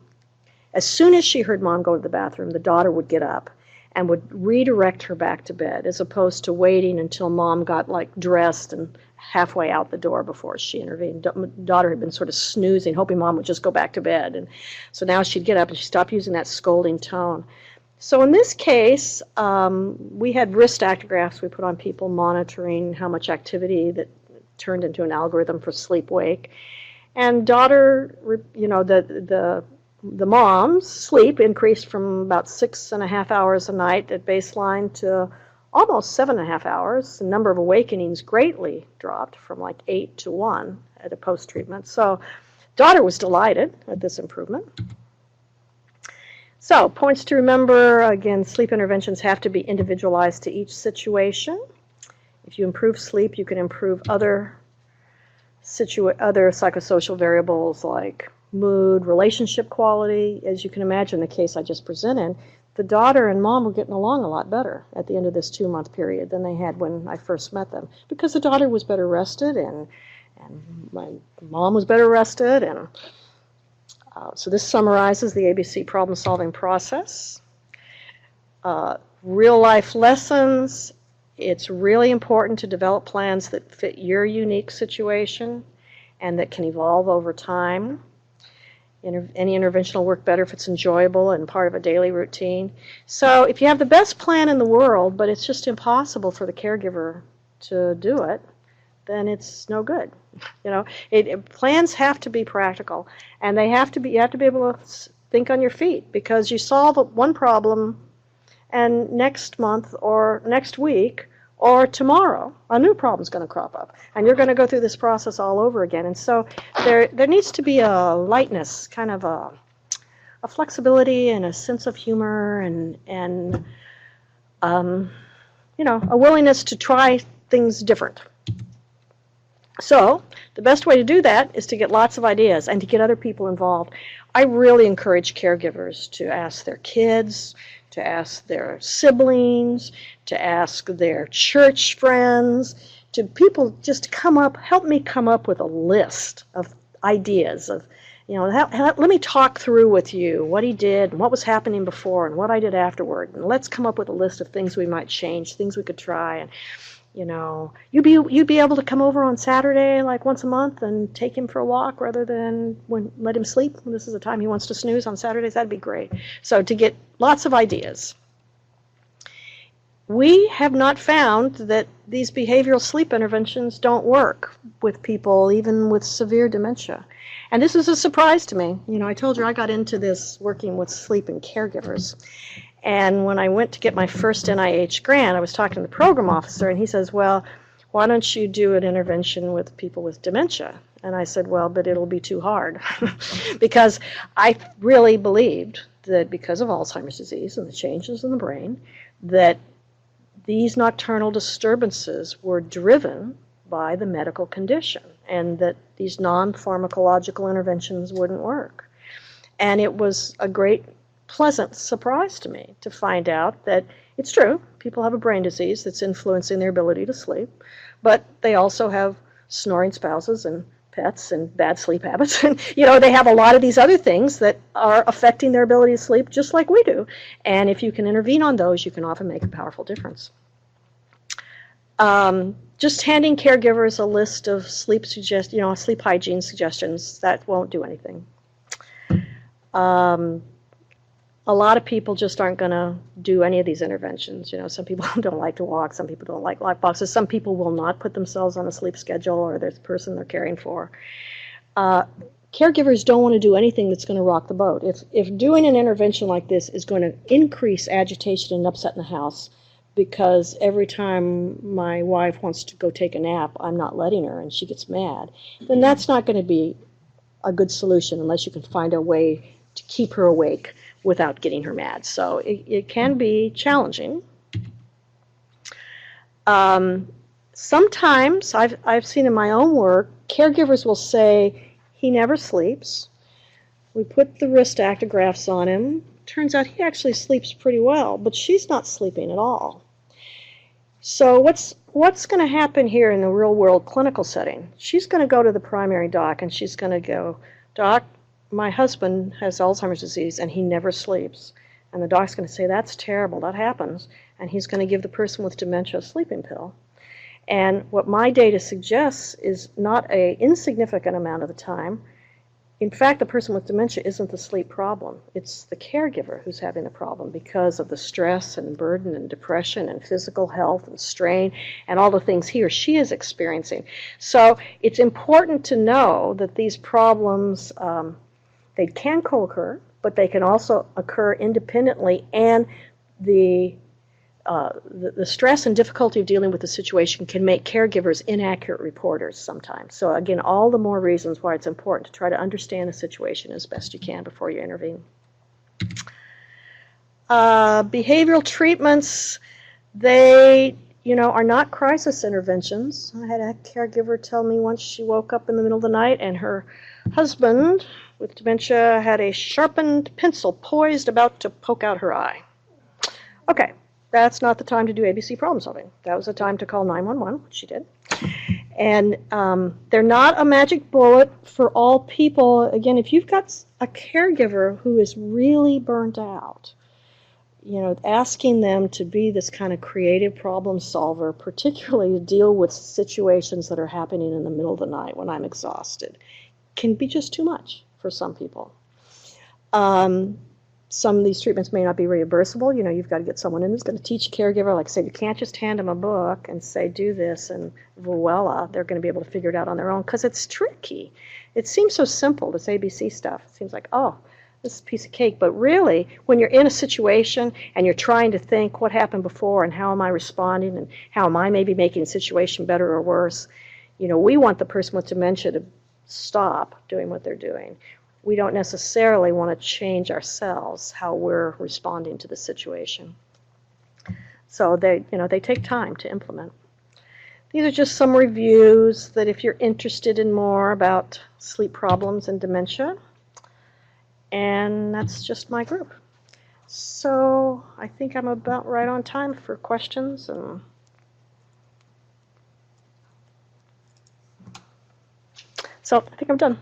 as soon as she heard Mom go to the bathroom, the daughter would get up and would redirect her back to bed, as opposed to waiting until Mom got dressed and halfway out the door before she intervened. Daughter had been sort of snoozing, hoping Mom would just go back to bed. And so now she'd get up and she'd stop using that scolding tone. So in this case, we had wrist actigraphs we put on people monitoring how much activity that turned into an algorithm for sleep-wake. And daughter, the mom's sleep increased from about 6.5 hours a night at baseline to almost 7.5 hours. The number of awakenings greatly dropped from 8 to 1 at a post-treatment. So daughter was delighted at this improvement. So points to remember, again, sleep interventions have to be individualized to each situation. If you improve sleep, you can improve other psychosocial variables like mood, relationship quality. As you can imagine, the case I just presented, the daughter and Mom were getting along a lot better at the end of this 2-month period than they had when I first met them, because the daughter was better rested and my Mom was better rested. And so this summarizes the ABC problem-solving process. Real-life lessons. It's really important to develop plans that fit your unique situation and that can evolve over time. Any intervention will work better if it's enjoyable and part of a daily routine. So if you have the best plan in the world, but it's just impossible for the caregiver to do it, then it's no good. Plans have to be practical, and you have to be able to think on your feet, because you solve one problem, and next month or next week or tomorrow, a new problem's going to crop up, and you're going to go through this process all over again. And so there needs to be a lightness, kind of a flexibility and a sense of humor, and a willingness to try things different. So the best way to do that is to get lots of ideas and to get other people involved. I really encourage caregivers to ask their kids, to ask their siblings, to ask their church friends, to people just help me come up with a list of ideas of, let me talk through with you what he did and what was happening before and what I did afterward. And let's come up with a list of things we might change, things we could try. And you'd be able to come over on Saturday, once a month, and take him for a walk rather than let him sleep. This is the time he wants to snooze on Saturdays. That'd be great. So to get lots of ideas. We have not found that these behavioral sleep interventions don't work with people, even with severe dementia. And this is a surprise to me. I told you I got into this working with sleep and caregivers. And when I went to get my first NIH grant, I was talking to the program officer, and he says, well, why don't you do an intervention with people with dementia? And I said, well, but it'll be too hard. Because I really believed that because of Alzheimer's disease and the changes in the brain, that these nocturnal disturbances were driven by the medical condition, and that these non-pharmacological interventions wouldn't work. And it was a great pleasant surprise to me to find out that it's true. People have a brain disease that's influencing their ability to sleep, but they also have snoring spouses and pets and bad sleep habits. And, they have a lot of these other things that are affecting their ability to sleep just like we do. And if you can intervene on those, you can often make a powerful difference. Just handing caregivers a list of sleep hygiene suggestions, that won't do anything. a lot of people just aren't going to do any of these interventions. You know, some people don't like to walk, some people don't like lock boxes, some people will not put themselves on a sleep schedule or there's a person they're caring for. Caregivers don't want to do anything that's going to rock the boat. If doing an intervention like this is going to increase agitation and upset in the house because every time my wife wants to go take a nap, I'm not letting her and she gets mad, then that's not going to be a good solution unless you can find a way to keep her awake without getting her mad. So it can be challenging. Sometimes, I've seen in my own work, caregivers will say, he never sleeps. We put the wrist actigraphs on him. Turns out he actually sleeps pretty well, but she's not sleeping at all. So what's going to happen here in the real world clinical setting? She's going to go to the primary doc and she's going to go, Doc, my husband has Alzheimer's disease and he never sleeps. And the doc's going to say, that's terrible, that happens. And he's going to give the person with dementia a sleeping pill. And what my data suggests is not an insignificant amount of the time. In fact, the person with dementia isn't the sleep problem. It's the caregiver who's having the problem because of the stress and burden and depression and physical health and strain and all the things he or she is experiencing. So it's important to know that these problems, they can co-occur, but they can also occur independently, and the stress and difficulty of dealing with the situation can make caregivers inaccurate reporters sometimes. So again, all the more reasons why it's important to try to understand the situation as best you can before you intervene. Behavioral treatments, they are not crisis interventions. I had a caregiver tell me once she woke up in the middle of the night and her husband with dementia had a sharpened pencil poised about to poke out her eye. Okay. That's not the time to do ABC problem solving. That was the time to call 911, which she did. And they're not a magic bullet for all people. Again, if you've got a caregiver who is really burnt out, asking them to be this kind of creative problem solver, particularly to deal with situations that are happening in the middle of the night when I'm exhausted, can be just too much for some people. Some of these treatments may not be reimbursable. You've got to get someone in who's going to teach a caregiver. Like I said, you can't just hand them a book and say, do this, and voila, they're going to be able to figure it out on their own, because it's tricky. It seems so simple, this ABC stuff. It seems like, oh, this is a piece of cake. But really, when you're in a situation and you're trying to think what happened before and how am I responding and how am I maybe making the situation better or worse, we want the person with dementia to stop doing what they're doing. We don't necessarily want to change ourselves, how we're responding to the situation. So they take time to implement. These are just some reviews that if you're interested in more about sleep problems and dementia. And that's just my group. So I think I'm about right on time for questions. So I think I'm done.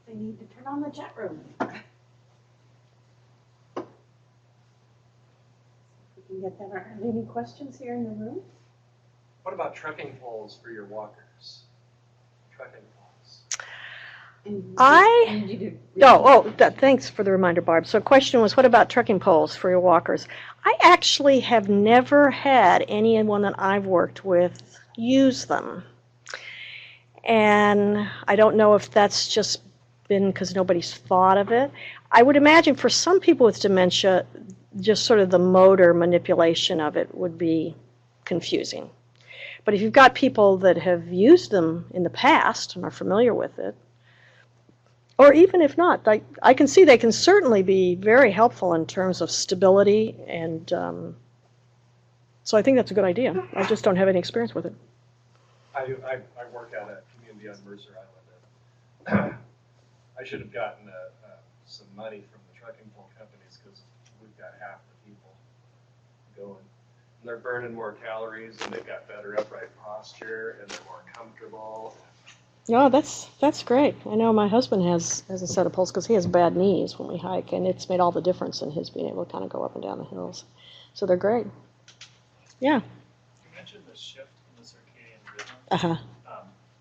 They need to turn on the chat room. We can get that. Are there any questions here in the room? What about trekking poles for your walkers? Trekking poles. Thanks for the reminder, Barb. So the question was, what about trekking poles for your walkers? I actually have never had anyone that I've worked with use them. And I don't know if that's just been because nobody's thought of it. I would imagine for some people with dementia, just sort of the motor manipulation of it would be confusing. But if you've got people that have used them in the past and are familiar with it, or even if not, I can see they can certainly be very helpful in terms of stability, and so I think that's a good idea. I just don't have any experience with it. I work at a community on Mercer Island. I should have gotten some money from the trekking pole companies because we've got half the people going. And they're burning more calories and they've got better upright posture and they're more comfortable. Oh, that's great. I know my husband has a set of poles because he has bad knees when we hike, and it's made all the difference in his being able to kind of go up and down the hills. So they're great. Yeah. You mentioned the shift in the circadian rhythm. Uh-huh.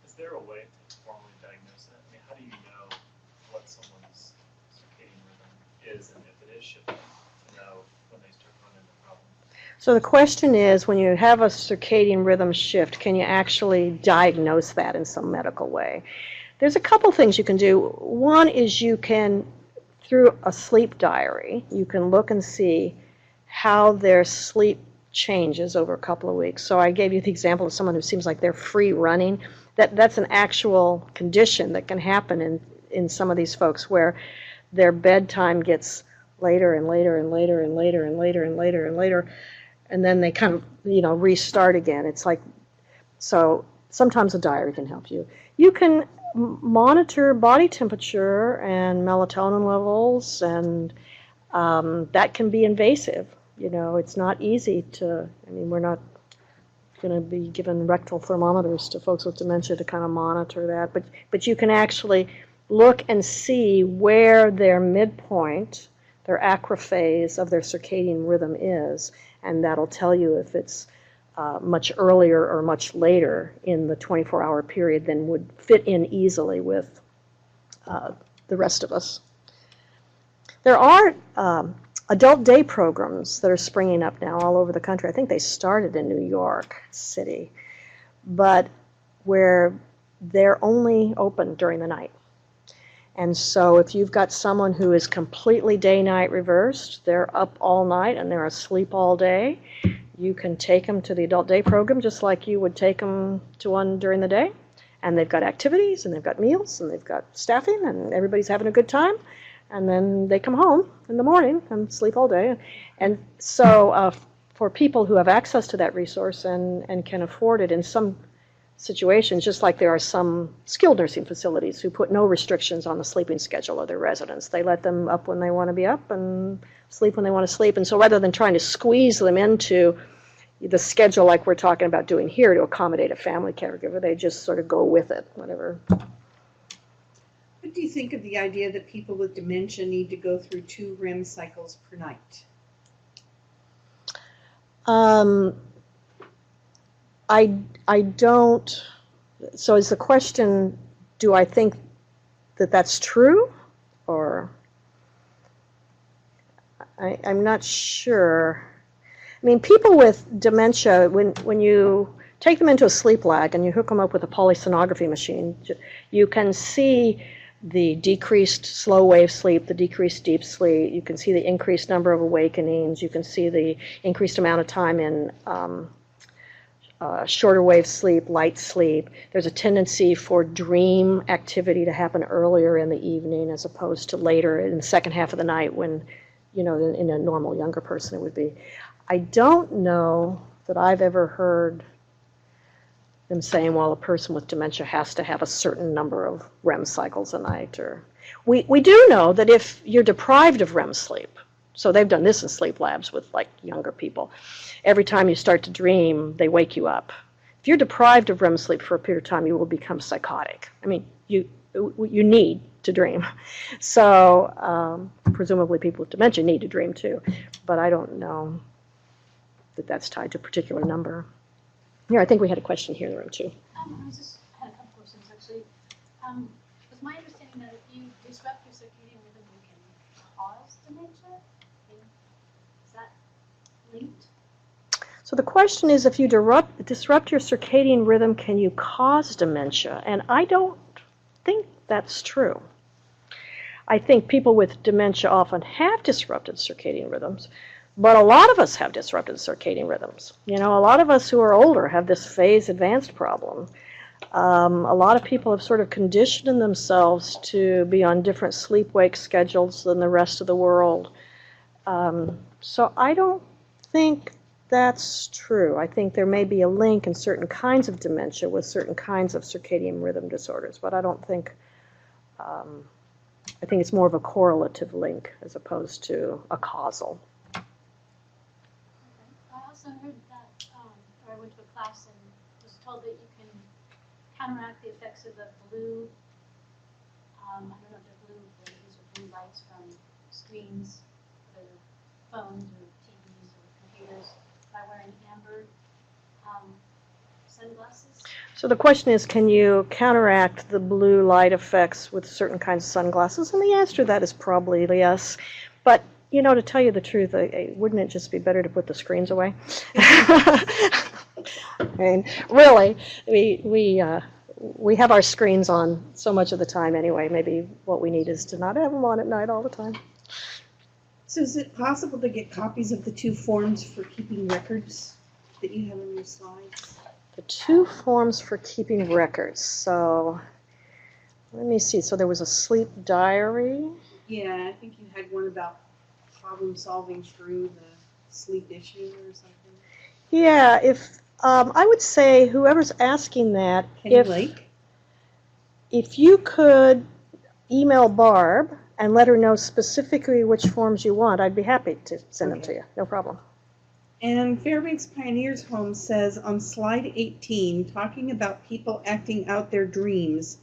Is there a way to formally diagnose it? I mean, how do you know what someone's circadian rhythm is and if it is shifting to know when they start running into problems. So the question is, when you have a circadian rhythm shift, can you actually diagnose that in some medical way? There's a couple things you can do. One is you can, through a sleep diary, you can look and see how their sleep changes over a couple of weeks. So I gave you the example of someone who seems like they're free running. That's an actual condition that can happen in some of these folks where their bedtime gets later and later and later and later and later and later and later, and then they kind of, restart again. It's like, so sometimes a diary can help you. You can monitor body temperature and melatonin levels, and that can be invasive. It's not easy to, we're not going to be given rectal thermometers to folks with dementia to kind of monitor that, but you can actually look and see where their midpoint, their acrophase of their circadian rhythm is, and that'll tell you if it's much earlier or much later in the 24-hour period than would fit in easily with the rest of us. There are adult day programs that are springing up now all over the country. I think they started in New York City, but where they're only open during the night. And so if you've got someone who is completely day-night reversed, they're up all night and they're asleep all day, you can take them to the adult day program just like you would take them to one during the day. And they've got activities, and they've got meals, and they've got staffing, and everybody's having a good time. And then they come home in the morning and sleep all day. And so for people who have access to that resource and can afford it in some situations, just like there are some skilled nursing facilities who put no restrictions on the sleeping schedule of their residents. They let them up when they want to be up and sleep when they want to sleep. And so rather than trying to squeeze them into the schedule like we're talking about doing here to accommodate a family caregiver, they just sort of go with it, whatever. What do you think of the idea that people with dementia need to go through 2 REM cycles per night? I don't, so is the question, do I think that that's true? Or, I'm not sure. People with dementia, when you take them into a sleep lab and you hook them up with a polysomnography machine, you can see the decreased slow wave sleep, the decreased deep sleep. You can see the increased number of awakenings. You can see the increased amount of time in shorter wave sleep, light sleep. There's a tendency for dream activity to happen earlier in the evening as opposed to later in the second half of the night when, in a normal younger person it would be. I don't know that I've ever heard them saying, well, a person with dementia has to have a certain number of REM cycles a night. Or we do know that if you're deprived of REM sleep, so they've done this in sleep labs with like younger people, every time you start to dream, they wake you up. If you're deprived of REM sleep for a period of time, you will become psychotic. You need to dream. So presumably people with dementia need to dream too, but I don't know that that's tied to a particular number. Here, I think we had a question here in the room too. I just had a couple questions actually. Was my understanding that if you disrupt your circadian rhythm, you can cause dementia? Is that linked? So the question is, if you disrupt your circadian rhythm, can you cause dementia? And I don't think that's true. I think people with dementia often have disrupted circadian rhythms, but a lot of us have disrupted circadian rhythms. A lot of us who are older have this phase advanced problem. A lot of people have sort of conditioned themselves to be on different sleep-wake schedules than the rest of the world. So I don't think that's true. I think there may be a link in certain kinds of dementia with certain kinds of circadian rhythm disorders, but I don't think, I think it's more of a correlative link as opposed to a causal. I also heard that, or I went to a class and was told that you can counteract the effects of the blue, I don't know if they're blue, but these are blue lights from screens, whether phones or TVs or computers, by wearing amber sunglasses. So the question is, can you counteract the blue light effects with certain kinds of sunglasses? And the answer to that is probably yes. But, you know, to tell you the truth, wouldn't it just be better to put the screens away? I mean, really, we have our screens on so much of the time anyway. Maybe what we need is to not have them on at night all the time. So is it possible to get copies of the 2 forms for keeping records that you have on your slides? The 2 forms for keeping records. So let me see. So there was a sleep diary. Yeah, I think you had one about problem solving through the sleep issue or something. Yeah, if I would say whoever's asking that, Kenny Lake? if you could email Barb and let her know specifically which forms you want, I'd be happy to send them to you. No problem. And Fairbanks Pioneers Home says on slide 18, talking about people acting out their dreams,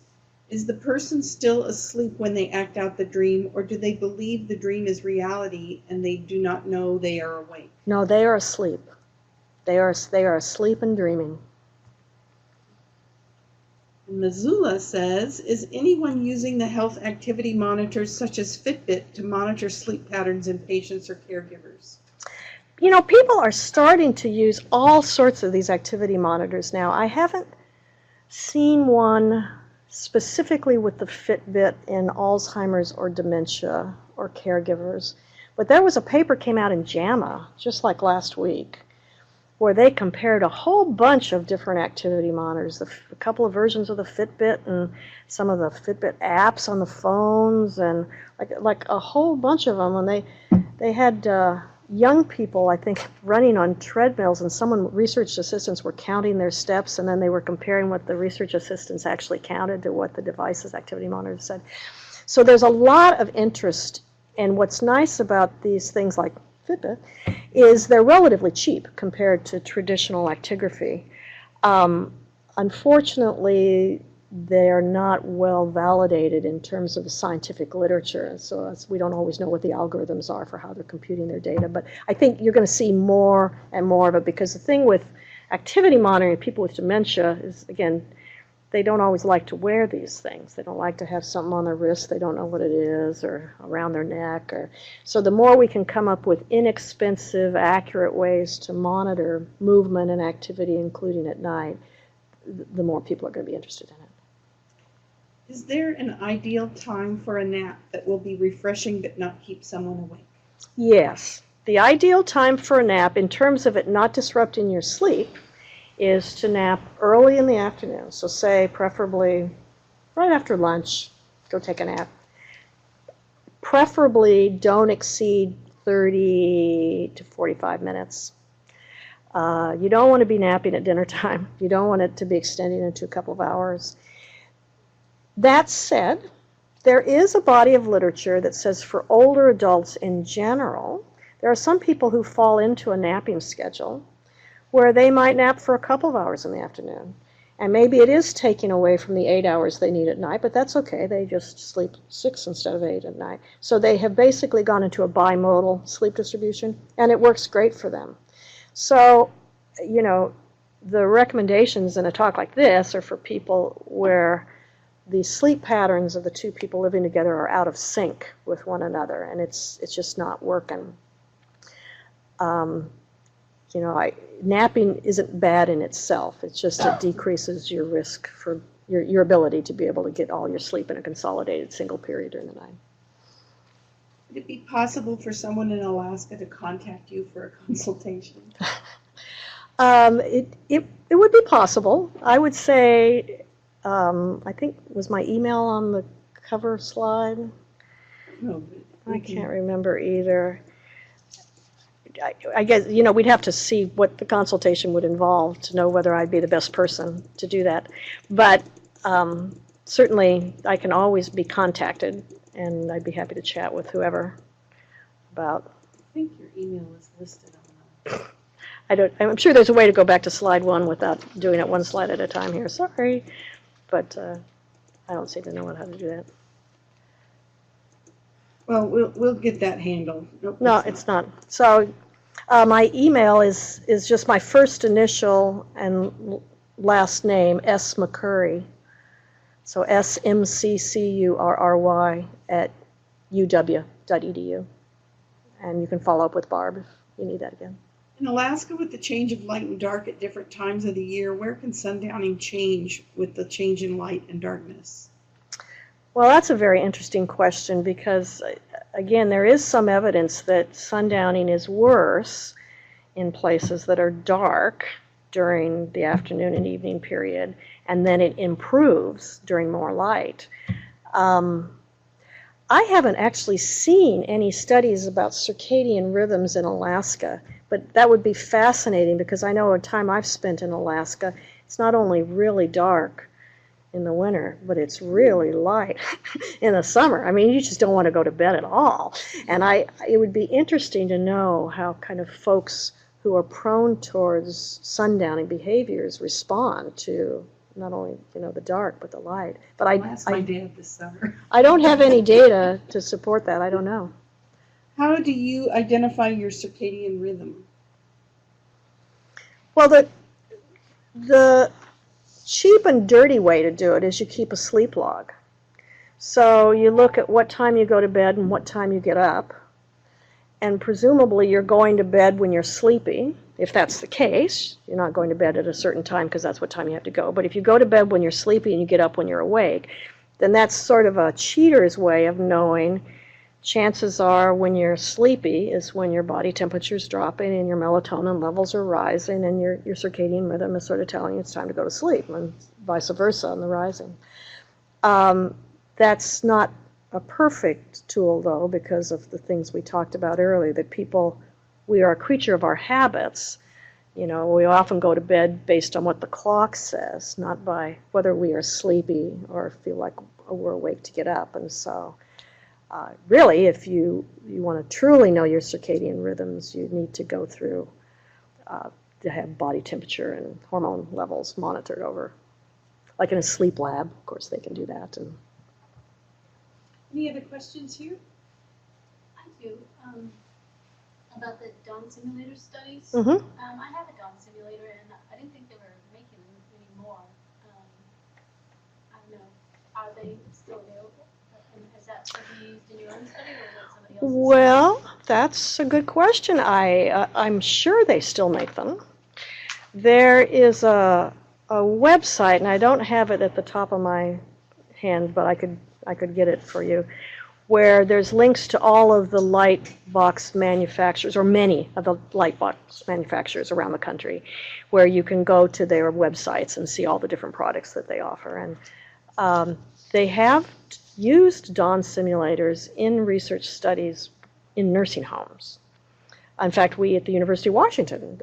is the person still asleep when they act out the dream, or do they believe the dream is reality and they do not know they are awake? No, they are asleep. They are asleep and dreaming. Missoula says, is anyone using the health activity monitors such as Fitbit to monitor sleep patterns in patients or caregivers? You know, people are starting to use all sorts of these activity monitors now. I haven't seen one specifically with the Fitbit in Alzheimer's or dementia or caregivers, but there was a paper came out in JAMA just like last week where they compared a whole bunch of different activity monitors, a couple of versions of the Fitbit and some of the Fitbit apps on the phones, and like a whole bunch of them. And they had young people, I think, running on treadmills, and research assistants were counting their steps, and then they were comparing what the research assistants actually counted to what the device's activity monitors said. So there's a lot of interest, and what's nice about these things like Fitbit is they're relatively cheap compared to traditional actigraphy. Unfortunately, they're not well validated in terms of the scientific literature, so we don't always know what the algorithms are for how they're computing their data. But I think you're going to see more and more of it, because the thing with activity monitoring people with dementia is, again, they don't always like to wear these things. They don't like to have something on their wrist they don't know what it is, or around their neck. So the more we can come up with inexpensive, accurate ways to monitor movement and activity, including at night, the more people are going to be interested in it. Is there an ideal time for a nap that will be refreshing but not keep someone awake? Yes. The ideal time for a nap, in terms of it not disrupting your sleep, is to nap early in the afternoon. So say preferably right after lunch, go take a nap. Preferably don't exceed 30 to 45 minutes. You don't want to be napping at dinner time. You don't want it to be extending into a couple of hours. That said, there is a body of literature that says for older adults in general, there are some people who fall into a napping schedule where they might nap for a couple of hours in the afternoon. And maybe it is taking away from the 8 hours they need at night, but that's okay. They just sleep 6 instead of 8 at night. So they have basically gone into a bimodal sleep distribution, and it works great for them. So, you know, the recommendations in a talk like this are for people where the sleep patterns of the two people living together are out of sync with one another, and it's just not working. You know, napping isn't bad in itself. It's just it decreases your risk for your ability to be able to get all your sleep in a consolidated single period during the night. Would it be possible for someone in Alaska to contact you for a consultation? It would be possible. I would say, I think, was my email on the cover slide? No, I can't remember either. I guess, you know, we'd have to see what the consultation would involve to know whether I'd be the best person to do that. But certainly I can always be contacted, and I'd be happy to chat with whoever about. I think your email is listed on I'm sure there's a way to go back to slide 1 without doing it one slide at a time here. Sorry, but I don't seem to know how to do that. Well, we'll get that handled. Nope, No, it's not. So my email is just my first initial and last name, S. McCurry. So SMCCURRY @uw.edu. And you can follow up with Barb if you need that again. In Alaska, with the change of light and dark at different times of the year, where can sundowning change with the change in light and darkness? Well, that's a very interesting question because, again, there is some evidence that sundowning is worse in places that are dark during the afternoon and evening period, and then it improves during more light. I haven't actually seen any studies about circadian rhythms in Alaska, but that would be fascinating because I know a time I've spent in Alaska, it's not only really dark in the winter, but it's really light in the summer. I mean, you just don't want to go to bed at all. And it would be interesting to know how kind of folks who are prone towards sundowning behaviors respond to not only, the dark, but the light. But I'll ask my dad this summer. I don't have any data to support that. I don't know. How do you identify your circadian rhythm? Well, the cheap and dirty way to do it is you keep a sleep log. So you look at what time you go to bed and what time you get up. And presumably you're going to bed when you're sleepy. If that's the case, you're not going to bed at a certain time because that's what time you have to go. But if you go to bed when you're sleepy and you get up when you're awake, then that's sort of a cheater's way of knowing. Chances are when you're sleepy is when your body temperature is dropping and your melatonin levels are rising and your circadian rhythm is sort of telling you it's time to go to sleep, and vice versa on the rising. That's not a perfect tool, though, because of the things we talked about earlier, that we are a creature of our habits. We often go to bed based on what the clock says, not by whether we are sleepy or feel like we're awake to get up. And so really, if you want to truly know your circadian rhythms, you need to go through to have body temperature and hormone levels monitored over, like in a sleep lab. Of course, they can do that. And Any other questions here? I do. About the dawn simulator studies. Mhm. I have a dawn simulator, and I didn't think they were making them anymore. I don't know. Are they still available? And is that something you used in your own study, or is that somebody else's? Well, that's a good question. I'm sure they still make them. There is a website, and I don't have it at the top of my hand, but I could get it for you, where there's links to all of the light box manufacturers, or many of the light box manufacturers around the country, where you can go to their websites and see all the different products that they offer. And they have used dawn simulators in research studies in nursing homes. In fact, we at the University of Washington,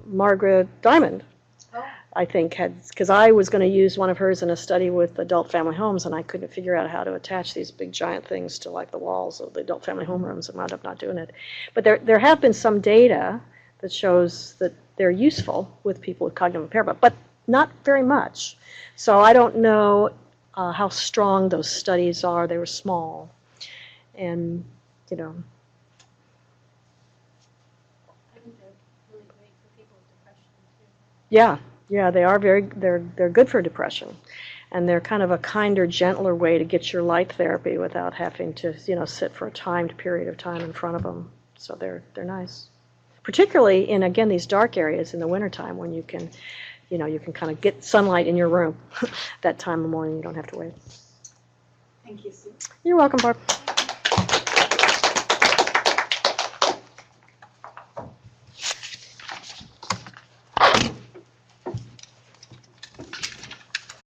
Margaret Diamond, I think, because I was going to use one of hers in a study with adult family homes, and I couldn't figure out how to attach these big giant things to like the walls of the adult family home rooms, and wound up not doing it. But there have been some data that shows that they're useful with people with cognitive impairment, but not very much. So I don't know how strong those studies are. They were small, and I think they're really great for people with depression too. Yeah, they are they're good for depression, and they're kind of a kinder, gentler way to get your light therapy without having to, sit for a timed period of time in front of them. So they're nice, particularly in, again, these dark areas in the wintertime when you can kind of get sunlight in your room that time of morning. You don't have to wait. Thank you, Sue. You're welcome, Barb.